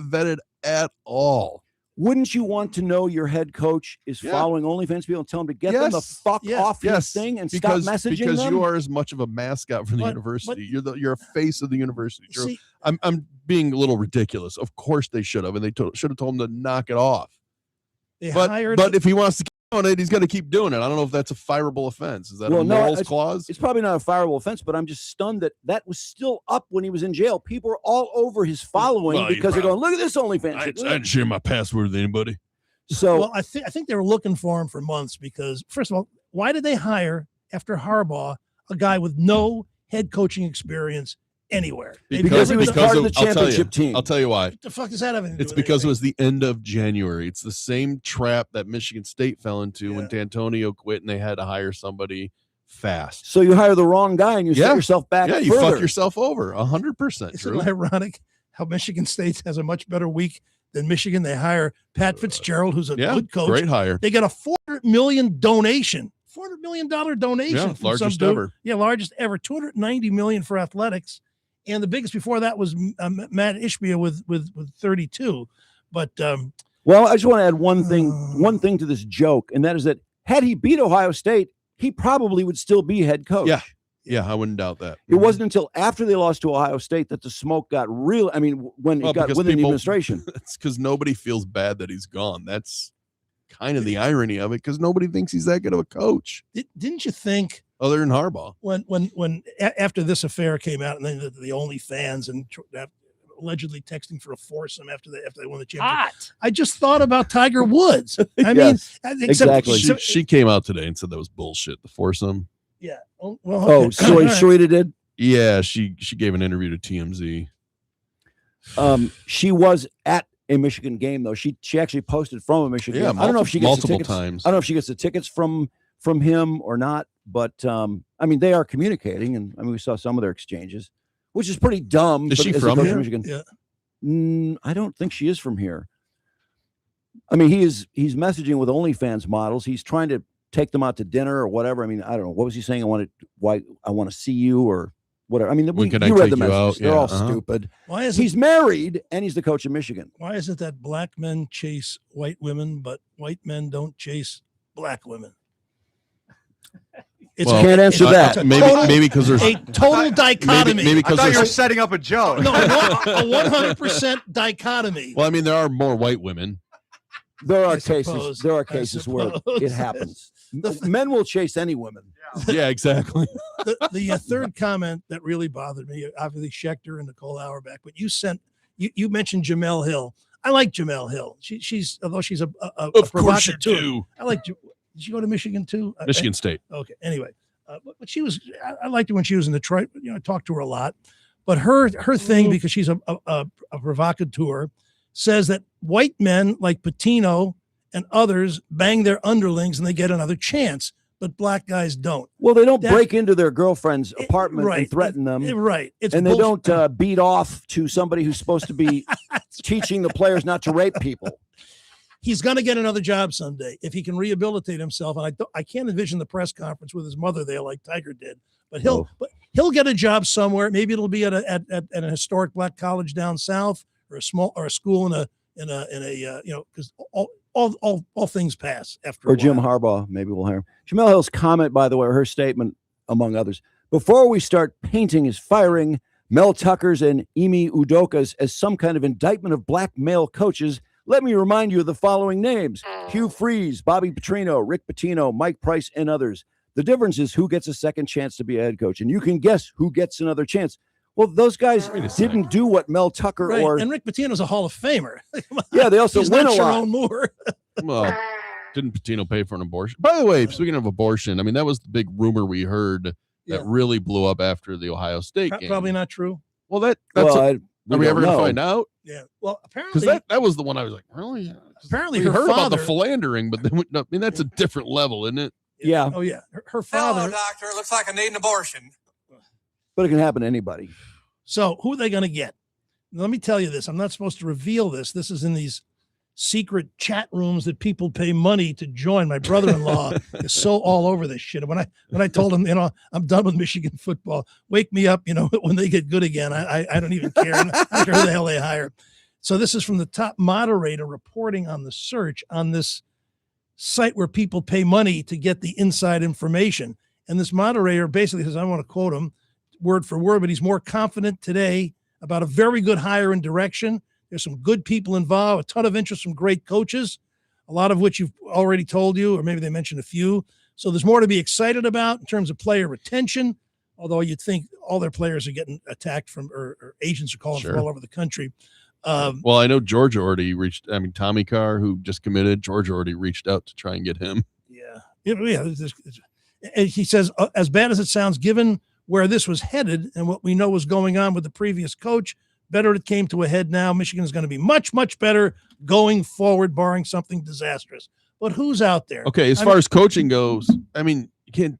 vetted at all. Wouldn't you want to know your head coach is following OnlyFans people and tell them to get them the fuck off his thing and stop messaging because them? you are as much of a mascot for the university. You're a face of the university. I'm being a little ridiculous. Of course they should have, and they should have told him to knock it off. But if he wants to keep doing it, he's got to keep doing it. I don't know if that's a fireable offense. Is that a morals clause? It's probably not a fireable offense, but I'm just stunned that was still up when he was in jail. People are all over his following because they're going, look at this OnlyFans. I didn't share my password with anybody. So I think they were looking for him for months because, first of all, why did they hire, after Harbaugh, a guy with no head coaching experience anywhere? Because he was part of the championship team. I'll tell you why. What the fuck does that have anything to do It's with because anything? it was the end of January. It's the same trap that Michigan State fell into when D'Antonio quit and they had to hire somebody fast. So you hire the wrong guy and you set yourself back. Yeah, you further. fuck yourself over 100%. Isn't it ironic how Michigan State has a much better week than Michigan? They hire Pat Fitzgerald, who's a good coach. Great hire. They get a $400 million donation. $400 million donation. Yeah, from largest some dude. ever. Yeah, largest ever. $290 million for athletics. And the biggest before that was Matt Ishbia with 32. But well, I just want to add one thing to this joke, and that is that had he beat Ohio State, he probably would still be head coach. Yeah, I wouldn't doubt that. It wasn't until after they lost to Ohio State that the smoke got real. I mean, when it got within the administration. It's because nobody feels bad that he's gone. That's kind of the irony of it, because nobody thinks he's that good of a coach. Didn't you think, other than Harbaugh, when after this affair came out, and then the OnlyFans and allegedly texting for a foursome after they won the championship, I just thought about Tiger Woods. I mean, exactly. She came out today and said that was bullshit. The foursome. Yeah. Oh, well. Okay. Sarita did. Yeah, she gave an interview to TMZ. She was at a Michigan game though. She actually posted from a Michigan game. I don't know if she gets multiple the tickets. times. I don't know if she gets the tickets from him or not, but I mean, they are communicating, and I mean, we saw some of their exchanges, which is pretty dumb. Is she from here? Michigan. Yeah. I don't think she is from here. I mean, he's messaging with OnlyFans models. He's trying to take them out to dinner or whatever. I mean, I don't know. What was he saying? I want to see you or whatever. I mean, you read the messages. They're all stupid. Why is he's married and he's the coach of Michigan? Why is it that black men chase white women, but white men don't chase black women? Can't answer that. Maybe because there's a total dichotomy. Maybe because you were setting up a joke. No, a 100% dichotomy. Well, I mean, there are more white women. There are cases where it happens. Men will chase any women. Yeah, exactly. The third comment that really bothered me, obviously Schechter and Nicole Auerbach, but you mentioned Jamel Hill. I like Jamel Hill. She's although she's a of course you do. I like. Did you go to Michigan too? Michigan State. Okay. Anyway, but she was. I liked her when she was in Detroit. You know, I talked to her a lot. But her thing, because she's a provocateur, says that white men like Patino and others bang their underlings and they get another chance, but black guys don't. Well, they don't break into their girlfriend's apartment and threaten them. Right. And they don't beat off to somebody who's supposed to be teaching the players not to rape people. he's going to get another job someday if he can rehabilitate himself. And I can't envision the press conference with his mother there like Tiger did. But he'll get a job somewhere. Maybe it'll be at a historic black college down south, or a school in a because all things pass after. Or Jim Harbaugh, maybe we'll hear him. Jamel Hill's comment, by the way, or her statement, among others, before we start painting his firing, Mel Tucker's and Emi Udoka's as some kind of indictment of black male coaches, let me remind you of the following names: Hugh Freeze, Bobby Petrino, Rick Pitino, Mike Price, and others. The difference is who gets a second chance to be a head coach, and you can guess who gets another chance. Well, those guys didn't do what Mel Tucker and Rick Pitino's a Hall of Famer. Yeah, they also win a lot. Sharon Moore. Well, didn't Pitino pay for an abortion? By the way, speaking of abortion, I mean, that was the big rumor we heard that really blew up after the Ohio State game. Probably not true. Well, are we ever going to find out? Yeah. Well, apparently, because that was the one I was like, really? Apparently, we her heard father, about the philandering, but then, I mean, that's a different level, isn't it? Yeah. Oh yeah. Her father. Hello, doctor. It looks like I need an abortion. But it can happen to anybody. So who are they going to get? Let me tell you this. I'm not supposed to reveal this. This is in these secret chat rooms that people pay money to join. My brother-in-law is so all over this shit. When I told him, I'm done with Michigan football, wake me up, when they get good again. I don't even care. I don't care who the hell they hire. So this is from the top moderator reporting on the search on this site where people pay money to get the inside information. And this moderator basically says, I want to quote him word for word, but he's more confident today about a very good hire and direction. There's some good people involved, a ton of interest from great coaches, a lot of which you've already told you, or maybe they mentioned a few. So there's more to be excited about in terms of player retention, although you'd think all their players are getting attacked from, or agents are calling from all over the country. Well, I know Georgia already reached, Tommy Carr, who just committed, Georgia already reached out to try and get him. Yeah. And he says, as bad as it sounds, given where this was headed and what we know was going on with the previous coach, better it came to a head now. Michigan is going to be much, much better going forward, barring something disastrous. But who's out there? Okay, as far as coaching goes, you can't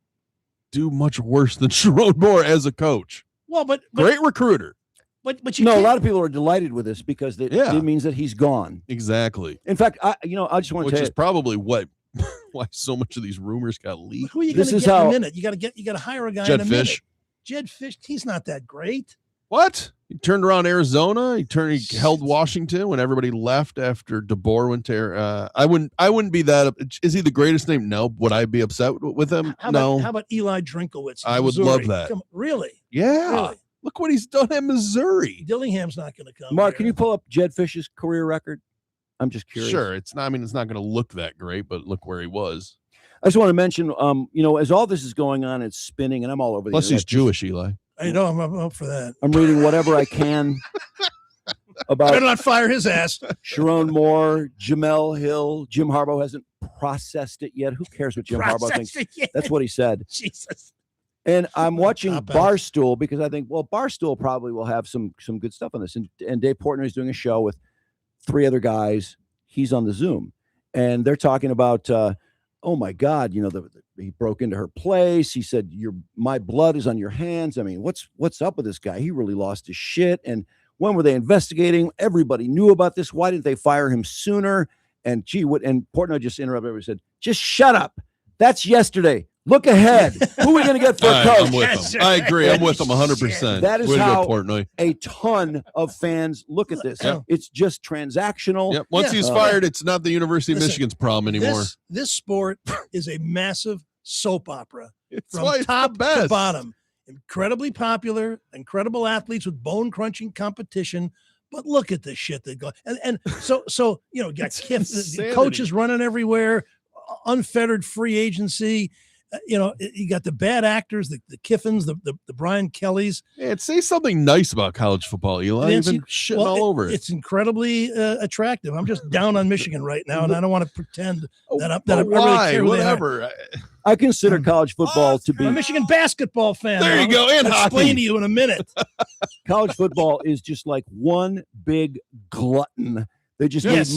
do much worse than Chiron Moore as a coach. Well, but great recruiter. But you a lot of people are delighted with this because it means that he's gone. Exactly. In fact, I just want to tell you, which is probably why so much of these rumors got leaked. Who are you going to get in a minute? You got to hire a guy in a minute. Fish. Jed Fish, he's not that great. What? He turned around Arizona. He held Washington when everybody left after DeBoer went there. I wouldn't be that. Is he the greatest name? No. Would I be upset with him? No. How about Eli Drinkowitz? I would love that. Really? Yeah. Really? Look what he's done at Missouri. Dillingham's not going to come. Mark, can you pull up Jed Fish's career record? I'm just curious. Sure. It's not going to look that great, but look where he was. I just want to mention, as all this is going on, it's spinning, and I'm all over the Plus, internet. he's Jewish, Eli. I know. I'm up for that. I'm reading whatever I can about. Better not fire his ass. Sharon Moore, Jamel Hill, Jim Harbaugh hasn't processed it yet. Who cares what Jim Harbaugh thinks? That's what he said. Jesus. And I'm watching Barstool because I think, well, Barstool probably will have some good stuff on this. And Dave Portnoy is doing a show with 3 other guys. He's on the Zoom, and they're talking about. Oh my God, he broke into her place. He said, my blood is on your hands. I mean, what's up with this guy? He really lost his shit. And when were they investigating? Everybody knew about this. Why didn't they fire him sooner? And and Portnoy just interrupted everybody and said, just shut up. That's yesterday. Look ahead. Who are we going to get for a coach? I'm with him. I agree. I'm with him 100%. That is Way to how go, Portnoy. A ton of fans look at this. Yep. It's just transactional. Yep. Once he's fired, it's not the University of Michigan's problem anymore. This sport is a massive soap opera from why it's top the best. to bottom. Incredibly popular, incredible athletes with bone-crunching competition. But look at the shit that go. And so got the coaches running everywhere, unfettered free agency. You got the bad actors, the Kiffins, the Brian Kellys. Yeah, say something nice about college football, Eli. You've been shitting all over it. It's incredibly attractive. I'm just down on Michigan right now, and I don't want to pretend that I really care. Whatever. I consider college football to be I'm a Michigan basketball fan. There you go, and I'll explain hockey. to you in a minute. College football is just like one big glutton. They just need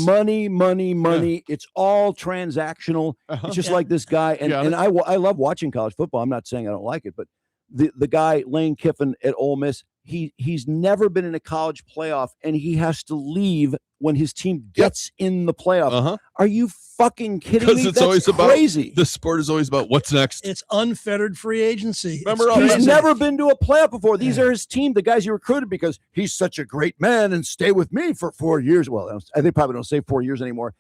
money. Yeah. It's all transactional. It's just like this guy. And I love watching college football. I'm not saying I don't like it, but the guy, Lane Kiffin at Ole Miss, he's never been in a college playoff, and he has to leave when his team gets in the playoff. Uh-huh. Are you fucking kidding Because me? it's That's always crazy. about the sport is always about what's next. It's unfettered free agency. Remember, It's He's crazy. never been to a playoff before. These are his team, the guys he recruited because he's such a great man and stay with me for 4 years. Well, they probably don't say 4 years anymore.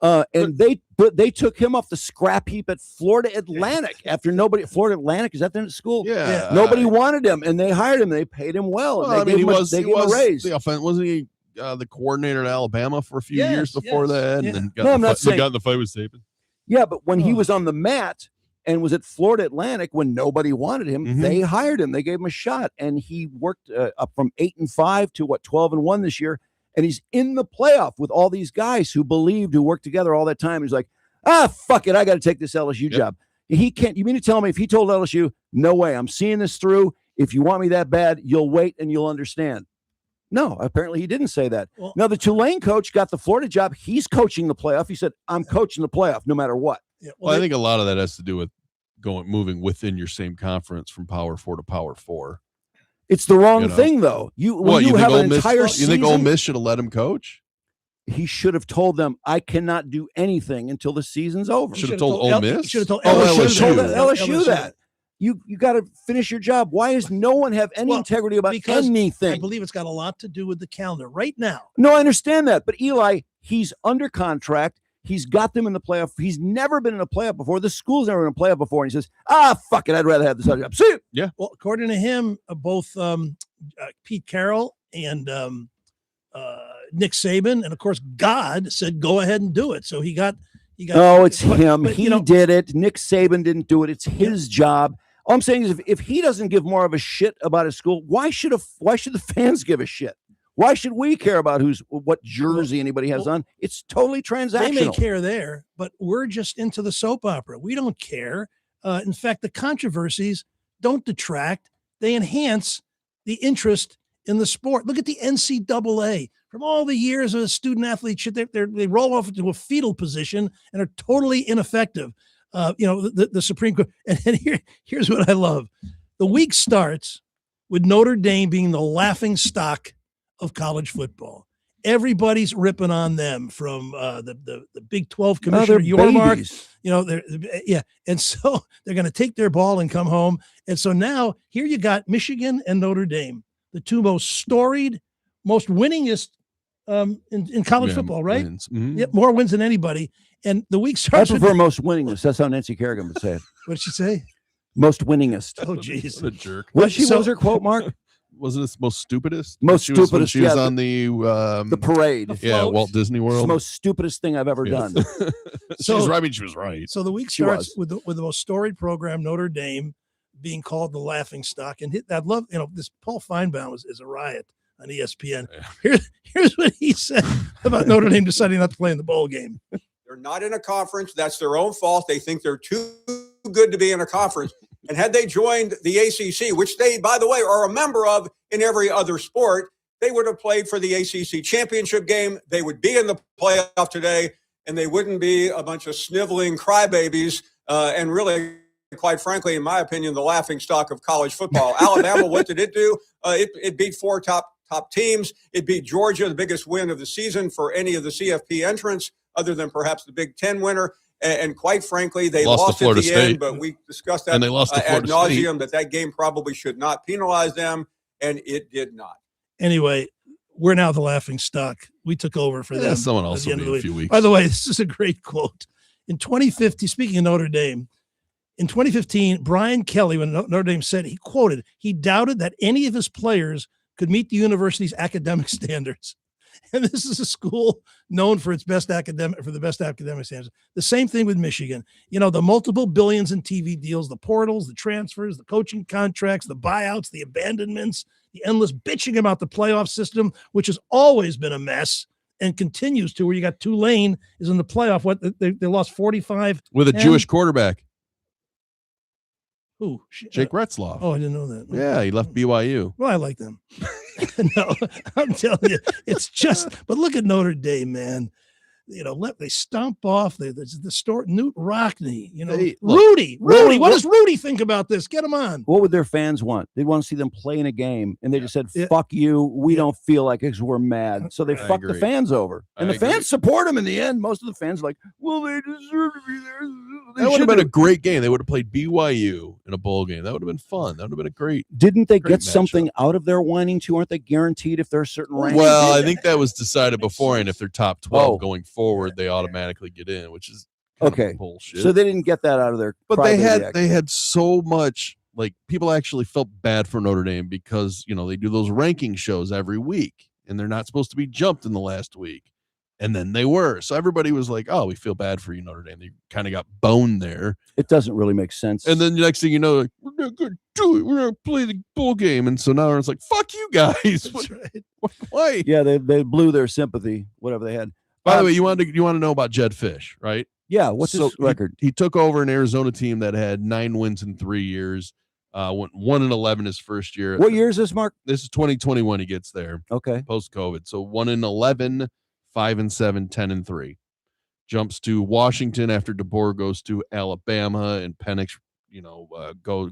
And they took him off the scrap heap at Florida Atlantic after Florida Atlantic, is that the school? Yeah. Nobody wanted him, and they hired him. And they paid him well. Well, And they gave him a raise. the offense, wasn't he the coordinator at Alabama for a few Yes, years before yes, that? yeah. And then No, got, I'm not saying- got in the fight with Saban. Yeah, but when he Oh. was on the mat and was at Florida Atlantic when nobody wanted him, Mhm. they hired him. They gave him a shot, and he worked up from 8-5 to 12-1 this year. And he's in the playoff with all these guys who worked together all that time. He's like, fuck it, I got to take this LSU job. He can't. You mean to tell me if he told LSU, no way, I'm seeing this through. If you want me that bad, you'll wait and you'll understand. No, apparently he didn't say that. Well- Now, the Tulane coach got the Florida job. He's coaching the playoff. He said, I'm coaching the playoff no matter what. Yeah, Well, I think a lot of that has to do with moving within your same conference from Power 4 to Power 4. It's the wrong You know. thing, though. You You have think an entire you think Ole season. Miss should have let him coach? He should have told them, I cannot do anything until the season's over. Should have told Ole Miss? Should have told Oh, He should have told LSU. LSU that. You got to finish your job. Why does no one have any Well, integrity about because I anything? believe it's got a lot to do with the calendar right now. No, I understand that. But Eli, he's under contract. He's got them in the playoff. He's never been in a playoff before. The school's never been in a playoff before. And he says, fuck it. I'd rather have this other job. See you. Well, according to him, both Pete Carroll and Nick Saban, and of course God said, "Go ahead and do it." So he got. No, it's but- him. but, He you know, did it. Nick Saban didn't do it. It's his job. All I'm saying is, if he doesn't give more of a shit about his school, why should the fans give a shit? Why should we care about what jersey anybody has on? It's totally they may transactional. care there, but we're just into the soap opera. We don't care. In fact, the controversies don't detract; they enhance the interest in the sport. Look at the NCAA. From all the years of student athlete shit, they roll off into a fetal position and are totally ineffective. The Supreme Court. And here's what I love: the week starts with Notre Dame being the laughing stock of college football. Everybody's ripping on them, from the Big 12 commissioner they're Yormark. babies. And so they're going to take their ball and come home. And so now here you got Michigan and Notre Dame, the two most storied, most winningest in college football, right? Wins. Mhm. Yeah, more wins than anybody. And the week I starts with prefer most winningest. That's how Nancy Kerrigan would say it. what did she say? Most winningest. Oh, geez. What a jerk. What So- was her quote, Mark? Wasn't this most stupidest? Most She was when stupidest, She was yeah, on the The parade. yeah, float. Walt Disney It's World. the most stupidest thing I've ever Yeah. done. She was right. I mean, she was right. So the week She starts was. with the most storied program, Notre Dame, being called the laughing stock. And I'd love, this Paul Feinbaum is a riot on ESPN. Yeah. Here's what he said about Notre Dame deciding not to play in the bowl game. They're not in a conference. That's their own fault. They think they're too good to be in a conference. And had they joined the ACC, which they, by the way, are a member of in every other sport, they would have played for the ACC championship game. They would be in the playoff today, and they wouldn't be a bunch of sniveling crybabies. And really, quite frankly, in my opinion, the laughing stock of college football. Alabama, what did it do? It beat four top teams. It beat Georgia, the biggest win of the season for any of the CFP entrants, other than perhaps the Big Ten winner. And quite frankly, they Lost to lost at Florida the State. end, but we discussed that And they lost to ad Florida State. nauseum, that game probably should not penalize them, and it did not. Anyway, we're now the laughing stock. We took over for Yeah, them. someone at else the will end be of in the a few week. weeks. By the way, this is a great quote. In 2015, speaking of Notre Dame, in 2015, Brian Kelly, when Notre Dame said, he doubted that any of his players could meet the university's academic standards. And this is a school known for the best academic standards. The same thing with Michigan. The multiple billions in TV deals, the portals, the transfers, the coaching contracts, the buyouts, the abandonments, the endless bitching about the playoff system, which has always been a mess and continues to, where you got Tulane is in the playoff. They lost 45 With a 10? Jewish quarterback, Who? Jake Retzloff. Oh, I didn't know that. Yeah, he left BYU. Well, I like them. No, I'm telling you, it's just, but look at Notre Dame, man. they stomp off the store. Newt Rockney, Look, Rudy. What does Rudy think about this? Get him on. What would their fans want? They want to see them play in a game, and they just said, Yeah. "Fuck you, we don't feel like it 'cause we're mad." So they I fuck the agree. fans over, and I the fans agree. support them in the end. Most of the fans are like, "Well, they deserve to be there." They That would have should been a do." great game. They would have played BYU in a bowl game. That would have been fun. That would have been a great. Didn't they Great get something out of their whining too? Aren't they guaranteed if they're a certain rank? Well, I think that was decided beforehand. If they're top 12 Oh. going forward, they automatically get in, which is kind Okay. of bullshit. So they didn't get that out of their. But they crybaby had so much, like, people actually felt bad for Notre Dame because they do those ranking shows every week and they're not supposed to be jumped in the last week, and then they were. So everybody was like, "Oh, we feel bad for you, Notre Dame." They kind of got boned there, It doesn't really make sense. and then the next thing you know, like, we're not going to do it. We're going to play the bowl game, and so now it's like, "Fuck you guys!" That's right. Why? yeah, they blew their sympathy, whatever they had. By the way, you want to know about Jed Fish, right? Yeah, what's his record? He took over an Arizona team that had 9 wins in 3 years. Went 1-11 his first year. What year is this, Mark? This is 2021. He gets there Okay. post COVID. So 1-11, 5-7, 10-3. Jumps to Washington after DeBoer goes to Alabama, and Penix,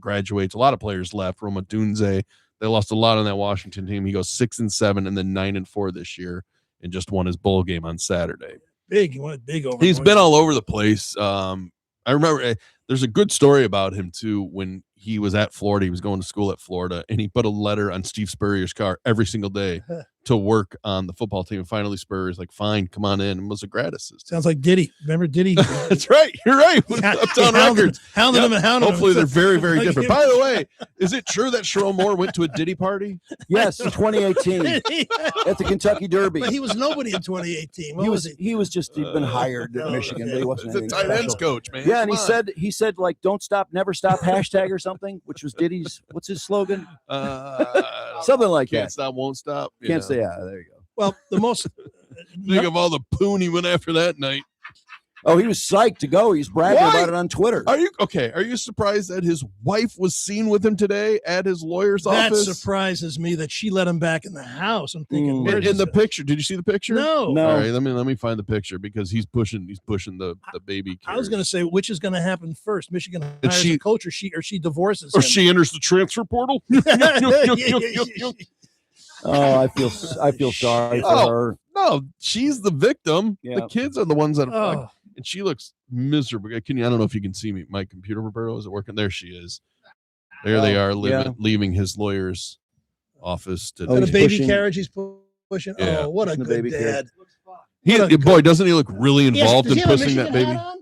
graduates. A lot of players left. Roma Dunze. They lost a lot on that Washington team. He goes 6-7 and then 9-4 this year, and just won his bowl game on Saturday. Big. He went big over. He's been all over the place. I remember there's a good story about him too. When he was at Florida, he was going to school at Florida, and he put a letter on Steve Spurrier's car every single day to work on the football team. And finally, Spurrier's like, "Fine, come on in," and was a grad assistant. Sounds like Diddy. Remember Diddy? That's right. You're right. Uptown Records. Hounding him and hounding him. Hopefully, they're very, very different. By the way, is it true that Sharon Moore went to a Diddy party? Yes, in 2018 at the Kentucky Derby. But he was nobody in 2018. What was he? He was just he'd been hired at Michigan, but he wasn't He's a anything tight ends special. coach, man. Yeah, and Come he said like "Don't stop, never stop" hashtag or something, which was Diddy's. What's his slogan? on. Something like Can't that. stop, won't stop. Can't say. Yeah, there you go. Well, the most. Think of all the poon he went after that night. Oh, he was psyched to go. He's bragging Why? about it on Twitter. Are you okay? Are you surprised that his wife was seen with him today at his lawyer's That office? surprises me that she let him back in the house. I'm thinking, Mm. where's In the this- picture, did you see the picture? No. No. All right, let me find the picture because he's pushing the baby. I was going to say, which is going to happen first? Michigan hires she- a coach, or she divorces or him. she enters the transfer portal. Oh, I feel sorry for Oh. her. No, she's the victim. Yeah. The kids are the ones that are. Oh, And she looks miserable. I don't know if you can see me. My computer, Roberto, is it working? There she is. There they are, yeah. leaving his lawyer's office to. Oh, and a he's baby pushing- carriage he's pushing. Yeah. Oh, what a Pushing the good baby dad. carriage. Boy, doesn't he look really involved Does in he have a pushing that Michigan baby? hat on?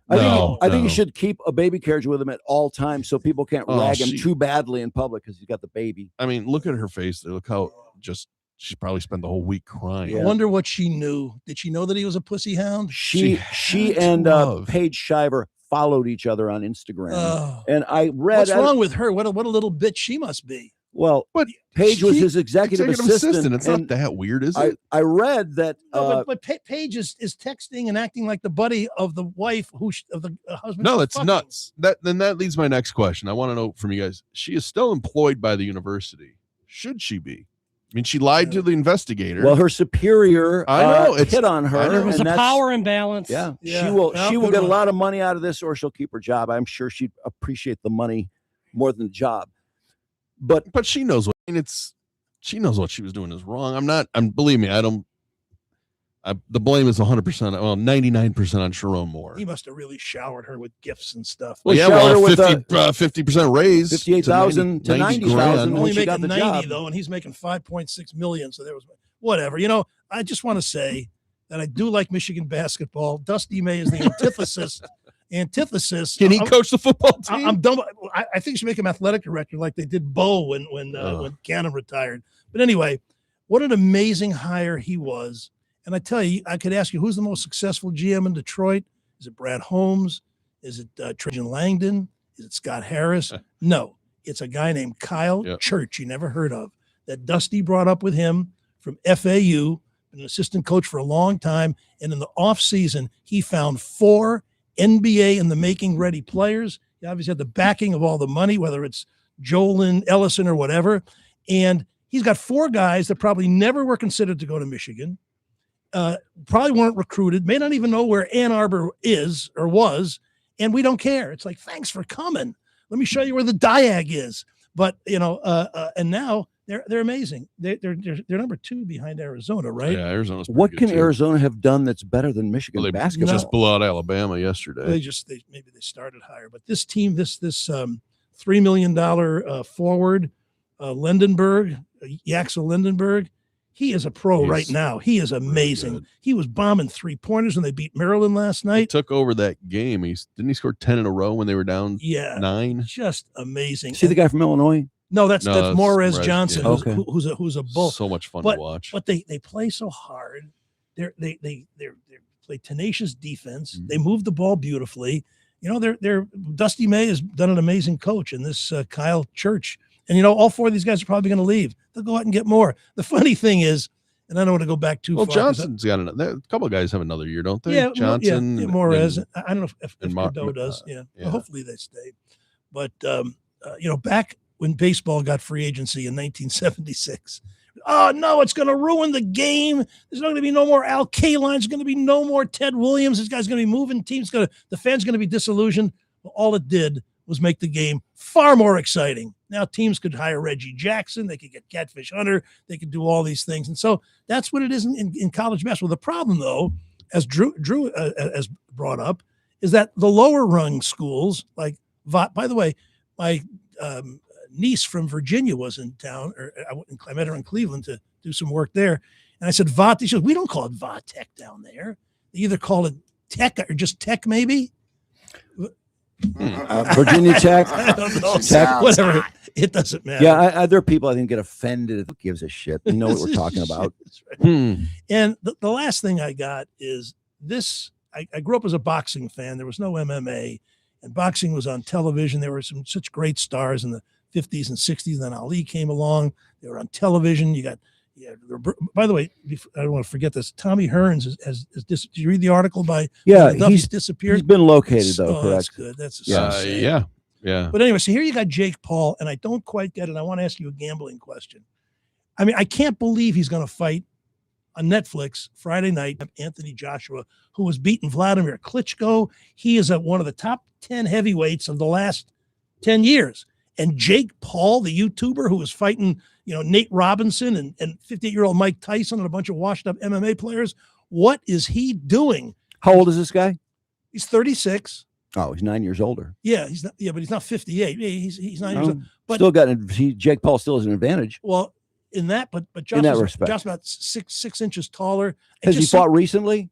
I think No. you should keep a baby carriage with him at all times so people can't Oh, rag him she- too badly in public because he's got the baby. I mean, look at her face there. Look how just she's probably spent the whole week crying. I Yeah. wonder what she knew. Did she know that he was a pussy hound? She had and to have. Paige Shiver followed each other on Instagram. Oh, And I read what's wrong with her? What a little bitch she must be. Well, But Paige was she- his executive assistant. It's not and that weird, is I, it? I read that No, but Paige is texting and acting like the buddy of the wife of the husband. No, she's that's fucking. nuts. Then that leads my next question. I want to know from you guys. She is still employed by the university. Should she be? I mean, she lied to the investigator. well, her superior I know, it's- hit on her. I know. There was and a that's- power imbalance. Yeah, Yeah. she will. Well, She will good get a one. lot of money out of this, or she'll keep her job. I'm sure she'd appreciate the money more than the job. But but she knows what. I mean, she knows what she was doing is wrong. Believe me, the blame is 100%, well, 99% on Sharon Moore. He must have really showered her with gifts and stuff. Well, yeah, showered her well, with 50% raise, 58,000 to 90,000. Only when she making got the 90 job. though, and he's making 5.6 million. So there was whatever. I just want to say that I do like Michigan basketball. Dusty May is the antithesis. Can he coach the football team? I'm done. I think you should make him athletic director like they did Bo when Cannon retired. But anyway, what an amazing hire he was. And I tell you, I could ask you, who's the most successful GM in Detroit? Is it Brad Holmes? Is it Trajan Langdon? Is it Scott Harris? No, it's a guy named Kyle Church, you never heard of, that Dusty brought up with him from FAU, been an assistant coach for a long time. And in the offseason, he found 4 NBA in the making ready players. He obviously had the backing of all the money, whether it's Jolin, Ellison, or whatever. And he's got 4 guys that probably never were considered to go to Michigan. probably weren't recruited, may not even know where Ann Arbor is or was, and we don't care. It's like, thanks for coming. Let me show you where the Diag is. But and now they're amazing. They're number 2 behind Arizona, right? Yeah, Arizona's pretty What good can too. Arizona have done that's better than Michigan Well, they basketball? just blew out Alabama yesterday. Maybe they started higher, but this team, this $3 million forward, Lindenberg, Yaxel Lindenberg, he is a pro right now. He is amazing. good. He was bombing 3-pointers when they beat Maryland last He night. took over that game. Didn't he score 10 in a row when they were down Yeah, 9? just amazing. See the guy from Illinois? No, that's No, that's Morez Morez, Johnson, yeah. who's a bull. So much fun But- to watch. But they play so hard. They play tenacious defense. Mm-hmm. They move the ball beautifully. They're Dusty May has done an amazing coach, and this Kyle Church. And all 4 of these guys are probably going to leave. They'll go out and get more. The funny thing is, and I don't want to go back too Well, far. 'cause Johnson's got a couple of guys have another year, don't they? Yeah, Johnson, Morez. and- I don't know if and Bordeaux does. Yeah. yeah. Well, hopefully they stay. But back when baseball got free agency in 1976. Oh no, it's going to ruin the game. There's not going to be no more Al Kaline. There's going to be no more Ted Williams. This guy's going to be moving teams. The fans going to be disillusioned. Well, all it did was make the game far more exciting. Now teams could hire Reggie Jackson. They could get Catfish Hunter. They could do all these things. And so that's what it is in college basketball. The problem, though, as Drew has brought up, is that the lower rung schools, like, by the way, my niece from Virginia was in town, or I met her in Cleveland to do some work there. And I said, Vot, she said, we don't call it Va Tech down there. They either call it Tech or just Tech, maybe. Virginia Tech. I don't know. Tech. Whatever. It doesn't matter. Yeah, there are people I think get offended. Who gives a shit? You know what we're talking about. Right. And the last thing I got is this. I grew up as a boxing fan. There was no MMA, and boxing was on television. There were such great stars in the 50s and 60s. Then Ali came along. They were on television. By the way, I don't want to forget this. Tommy Hearns has did you read the article by he's disappeared? He's been located though, Oh, correct? that's good. That's a yeah. But anyway, so here you got Jake Paul, and I don't quite get it. I want to ask you a gambling question. I mean, I can't believe he's going to fight on Netflix Friday night. Anthony Joshua, who was beating Vladimir Klitschko. He is at one of the top 10 heavyweights of the last 10 years. And Jake Paul, the YouTuber who was fighting, Nate Robinson and 58-year-old Mike Tyson and a bunch of washed up MMA players. What is he doing? How old is this guy? He's 36. Oh, he's 9 years older. Yeah, he's not. Yeah, but he's not 58. Yeah, he's 9 years old. But still got Jake Paul still has an advantage. Well, in that, but in that respect, Josh's about six inches taller. Has he fought recently?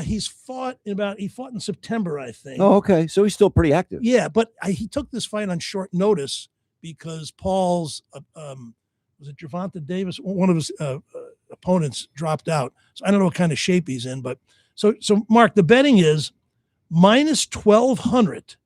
He's fought he fought in September, I think. Oh, okay. So he's still pretty active. Yeah, but he took this fight on short notice because Paul's was it Gervonta Davis? One of his opponents dropped out. So I don't know what kind of shape he's in, but so Mark, the betting is minus 1,200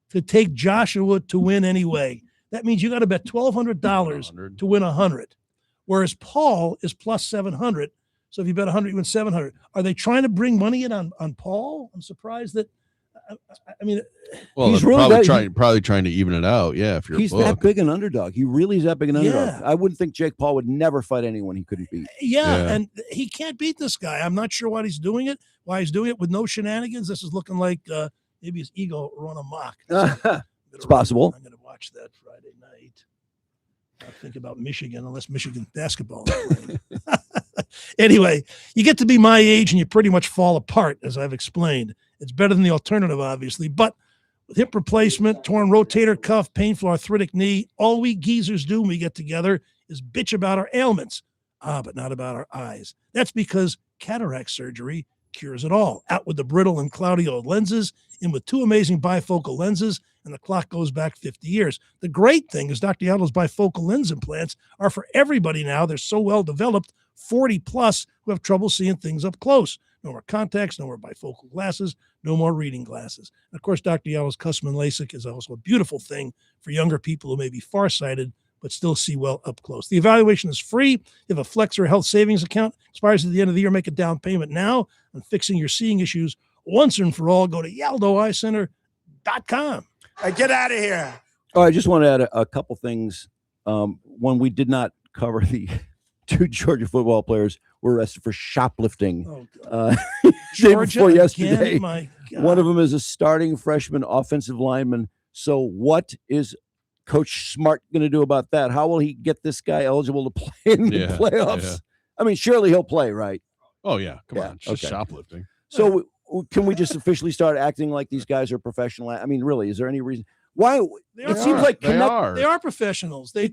to take Joshua to win anyway. That means you got to bet $1,200 to win 100, whereas Paul is plus 700. So if you bet 100, you win 700. Are they trying to bring money in on Paul? I'm surprised that. I mean, well, he's they're really probably trying to even it out. Yeah, if you're he's that big an underdog. He really is that big an underdog. Yeah. I wouldn't think Jake Paul would never fight anyone he couldn't beat. Yeah, and he can't beat this guy. I'm not sure why he's doing it with no shenanigans. This is looking like maybe his ego run amok. It's possible. I'm going to watch that Friday night. Not think about Michigan unless Michigan basketball. Anyway, you get to be my age and you pretty much fall apart, as I've explained. It's better than the alternative, obviously, but with hip replacement, torn rotator cuff, painful arthritic knee, all we geezers do when we get together is bitch about our ailments, but not about our eyes. That's because cataract surgery cures it all. Out with the brittle and cloudy old lenses, in with 2 amazing bifocal lenses, and the clock goes back 50 years. The great thing is Dr. Yaddle's bifocal lens implants are for everybody now. They're so well developed, 40 plus who have trouble seeing things up close. No more contacts, no more bifocal glasses, no more reading glasses. And of course, Dr. Yaddle's custom and LASIK is also a beautiful thing for younger people who may be farsighted but still see well up close. The evaluation is free. If a Flex or Health Savings account expires at the end of the year, make a down payment now on fixing your seeing issues once and for all. Go to YaldoEyeCenter.com. Get out of here. Oh, I just want to add a couple things. When we did not cover the 2 Georgia football players were arrested for shoplifting. Oh, God. Day Georgia before again? yesterday. My God. One of them is a starting freshman offensive lineman. So what is Coach Smart going to do about that? How will he get this guy eligible to play in the playoffs? Yeah. I mean, surely he'll play, right? Oh yeah, come Yeah, on, it's just okay. shoplifting. So can we just officially start acting like these guys are professional? I mean, really, is there any reason why? It seems like they are professionals. They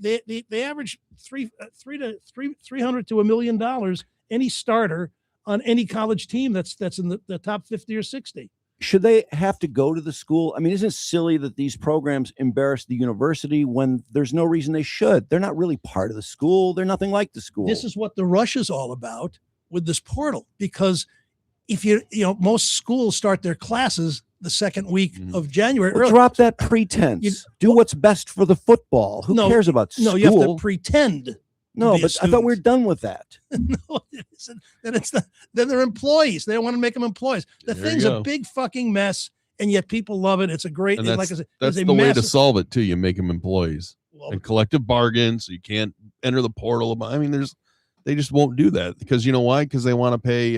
average $300 to $1 million. Any starter on any college team that's in the top 50 or 60. Should they have to go to the school? I mean, isn't it silly that these programs embarrass the university when there's no reason they should? They're not really part of the school. They're nothing like the school. This is what the rush is all about with this portal, because if most schools start their classes the second week of January. Well, drop that pretense. Do what's best for the football. Who cares about school? No, you have to pretend. No, but I thought we were done with that. No, it isn't. Then they're employees. They don't want to make them employees. The thing's a big fucking mess, and yet people love it. It's a great. And like I said, that's the way to solve it too. You make them employees and collective bargains. So you can't enter the portal. I mean, they just won't do that because you know why? Because they want to pay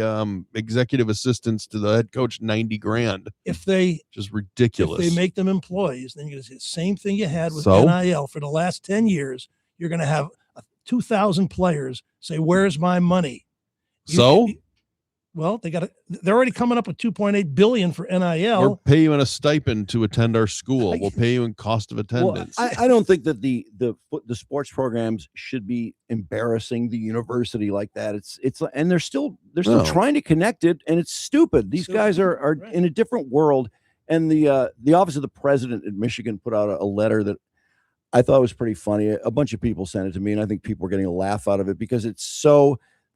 executive assistants to the head coach $90,000. If they just ridiculous. If they make them employees, then you get the same thing you had with NIL for the last 10 years. You're going to have 2,000 players say, "Where's my money?" Well, they're already coming up with $2.8 billion for NIL. We'll pay you in a stipend to attend our school. We'll pay you in cost of attendance. Well, I don't think that the sports programs should be embarrassing the university like that. And they're still trying to connect it, and it's stupid. These guys are in a different world. And the office of the president in Michigan put out a letter that I thought was pretty funny. A bunch of people sent it to me, and I think people were getting a laugh out of it because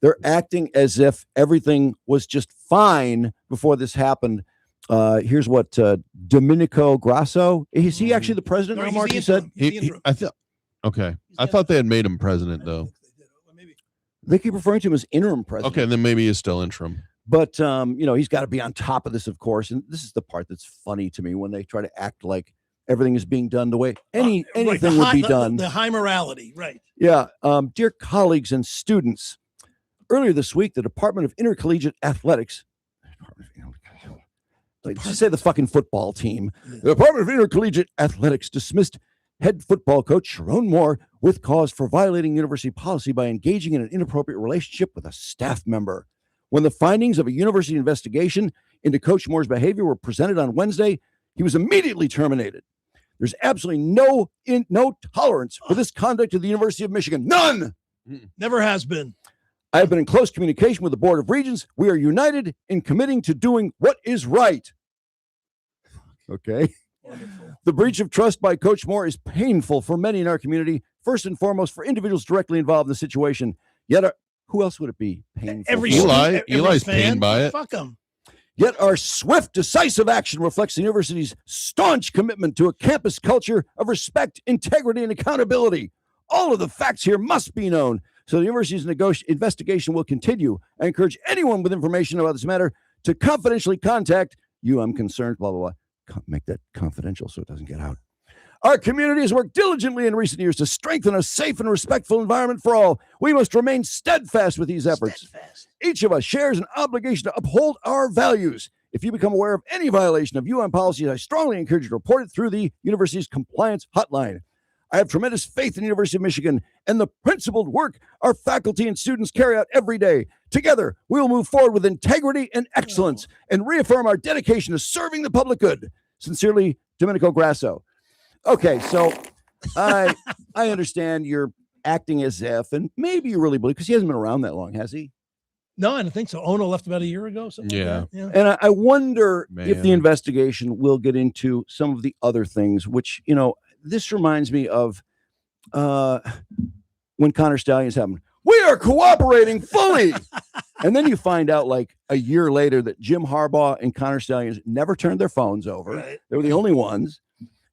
they're acting as if everything was just fine before this happened. Here's what Domenico Grasso, is he actually the president? No, Mark, you said? I thought they had made him president though. They keep referring to him as interim president. Okay, then maybe he's still interim. But he's got to be on top of this, of course. And this is the part that's funny to me when they try to act like everything is being done the way anything would be done. The high morality, right? Yeah. Dear colleagues and students, earlier this week, the Department of Intercollegiate Athletics, just say the fucking football team, the Department of Intercollegiate Athletics dismissed head football coach Chiron Moore with cause for violating university policy by engaging in an inappropriate relationship with a staff member. When the findings of a university investigation into Coach Moore's behavior were presented on Wednesday, he was immediately terminated. There's absolutely no tolerance for this conduct at the University of Michigan. None. Never has been. I have been in close communication with the Board of Regents. We are united in committing to doing what is right. Okay. Wonderful. The breach of trust by Coach Moore is painful for many in our community, first and foremost for individuals directly involved in the situation. Yet, who else would it be painful? Eli's pained by it. Fuck him. Yet our swift, decisive action reflects the university's staunch commitment to a campus culture of respect, integrity, and accountability. All of the facts here must be known, so the university's investigation will continue. I encourage anyone with information about this matter to confidentially contact you. I'm concerned, blah, blah, blah. Make that confidential so it doesn't get out. Our community has worked diligently in recent years to strengthen a safe and respectful environment for all. We must remain steadfast with these efforts. Each of us shares an obligation to uphold our values. If you become aware of any violation of UN policies, I strongly encourage you to report it through the university's compliance hotline. I have tremendous faith in the University of Michigan and the principled work our faculty and students carry out every day. Together, we will move forward with integrity and excellence and reaffirm our dedication to serving the public good. Sincerely, Domenico Grasso. Okay, so I understand you're acting as if, and maybe you really believe, because he hasn't been around that long, has he? No, I don't think so. Ono left about a year ago. Something like that. Yeah. And I wonder if the investigation will get into some of the other things, which, this reminds me of when Connor Stallions happened. We are cooperating fully. And then you find out like a year later that Jim Harbaugh and Connor Stallions never turned their phones over. Right. They were the only ones.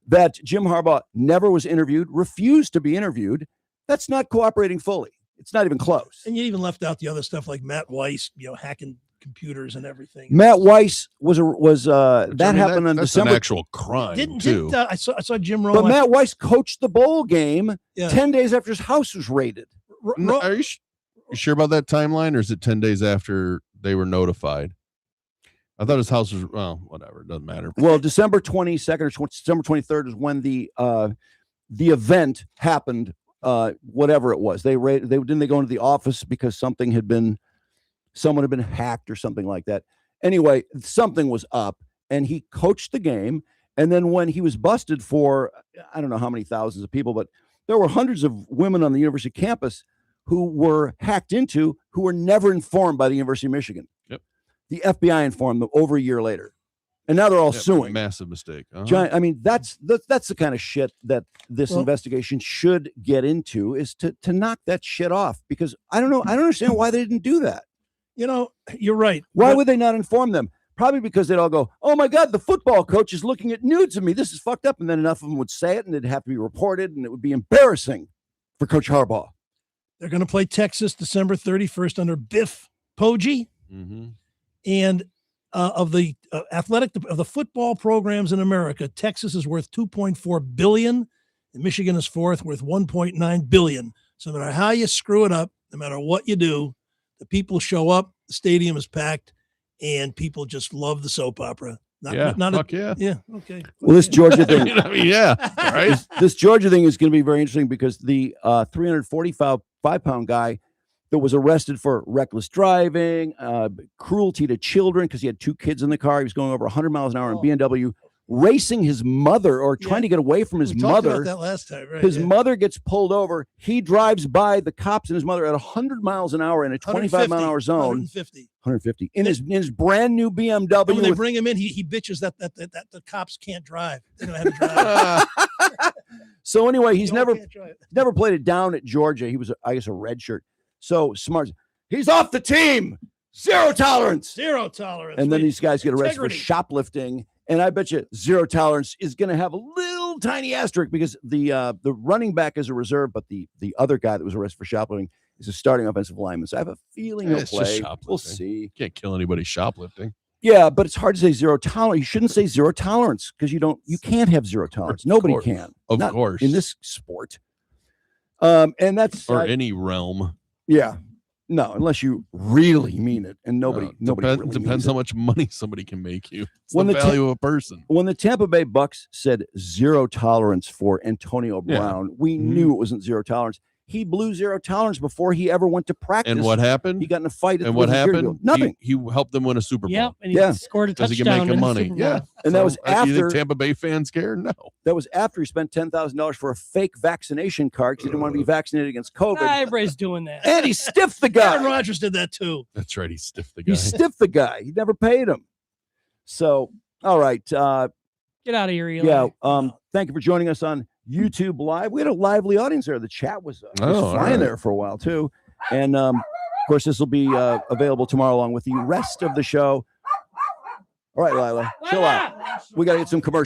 That Jim Harbaugh never was interviewed, refused to be interviewed. That's not cooperating fully. It's not even close. And you even left out the other stuff like Matt Weiss, hacking computers and everything. Matt Weiss that happened on that's December. An actual crime too. I saw Jim Rome. But Matt Weiss coached the bowl game 10 days after his house was raided. You sure about that timeline, or is it 10 days after they were notified? I thought his house was, well, whatever. It doesn't matter. Well, December 22nd or December 23rd is when the event happened. Whatever it was, they didn't they go into the office because someone had been hacked or something like that. Anyway, something was up, and he coached the game. And then when he was busted for, I don't know how many thousands of people, but there were hundreds of women on the university campus who were hacked into, who were never informed by the University of Michigan. Yep. The FBI informed them over a year later, and now they're all suing. Massive mistake. Giant, I mean, that's the kind of shit that this investigation should get into, is to knock that shit off, because I don't understand why they didn't do that. You know, you're right. Why would they not inform them? Probably because they'd all go, "Oh my God, the football coach is looking at nudes of me. This is fucked up." And then enough of them would say it, and it'd have to be reported, and it would be embarrassing for Coach Harbaugh. They're going to play Texas December 31st under Biff Poggi. Mm-hmm. And of the of the football programs in America, Texas is worth $2.4 billion, and Michigan is fourth, worth $1.9 billion. So no matter how you screw it up, no matter what you do, the people show up, the stadium is packed, and people just love the soap opera. Yeah. Okay. Well, this Georgia thing. I mean, yeah. Right. This Georgia thing is going to be very interesting, because the 345-pound guy that was arrested for reckless driving, cruelty to children, because he had two kids in the car. He was going over 100 miles an hour in BMW, racing his mother, or trying to get away from his mother. Talked about that last time, right? His mother gets pulled over. He drives by the cops and his mother at 100 miles an hour in a 25-mile-an-hour zone. 150 in his brand new BMW. And when they bring him in, he bitches that the cops can't drive. They're gonna have to drive. So anyway, he's never played it down at Georgia. He was, I guess, a red shirt. So smart. He's off the team. Zero tolerance. And then these guys get arrested for shoplifting. And I bet you zero tolerance is going to have a little tiny asterisk, because the running back is a reserve, but the other guy that was arrested for shoplifting is a starting offensive lineman. So I have a feeling he'll play. We'll see. Can't kill anybody shoplifting. Yeah, but it's hard to say zero tolerance. You shouldn't say zero tolerance, because you can't have zero tolerance. Nobody can. Of Not course. in this sport. And that's any realm. Yeah. No, unless you really mean it, and nobody really depends how much money somebody can make you. It's when the value of a person. When the Tampa Bay Bucks said zero tolerance for Antonio Brown, we knew it wasn't zero tolerance. He blew zero tolerance before he ever went to practice. And what happened? He got in a fight. And what happened? Nothing. He helped them win a Super Bowl. Yep, and he scored a touchdown. Because he can make him money. Yeah, and that was after. You think Tampa Bay fans care? No. That was after he spent $10,000 for a fake vaccination card, because he didn't want to be vaccinated against COVID. Everybody's doing that. And he stiffed the guy. Aaron Rodgers did that too. That's right. He stiffed the guy. He stiffed the guy. He never paid him. So, all right. Get out of here, Eli. Yeah. Thank you for joining us on YouTube Live. We had a lively audience there. The chat was flying there for a while too. And of course, this will be available tomorrow along with the rest of the show. All right, Lila, chill out. We got to get some commercials.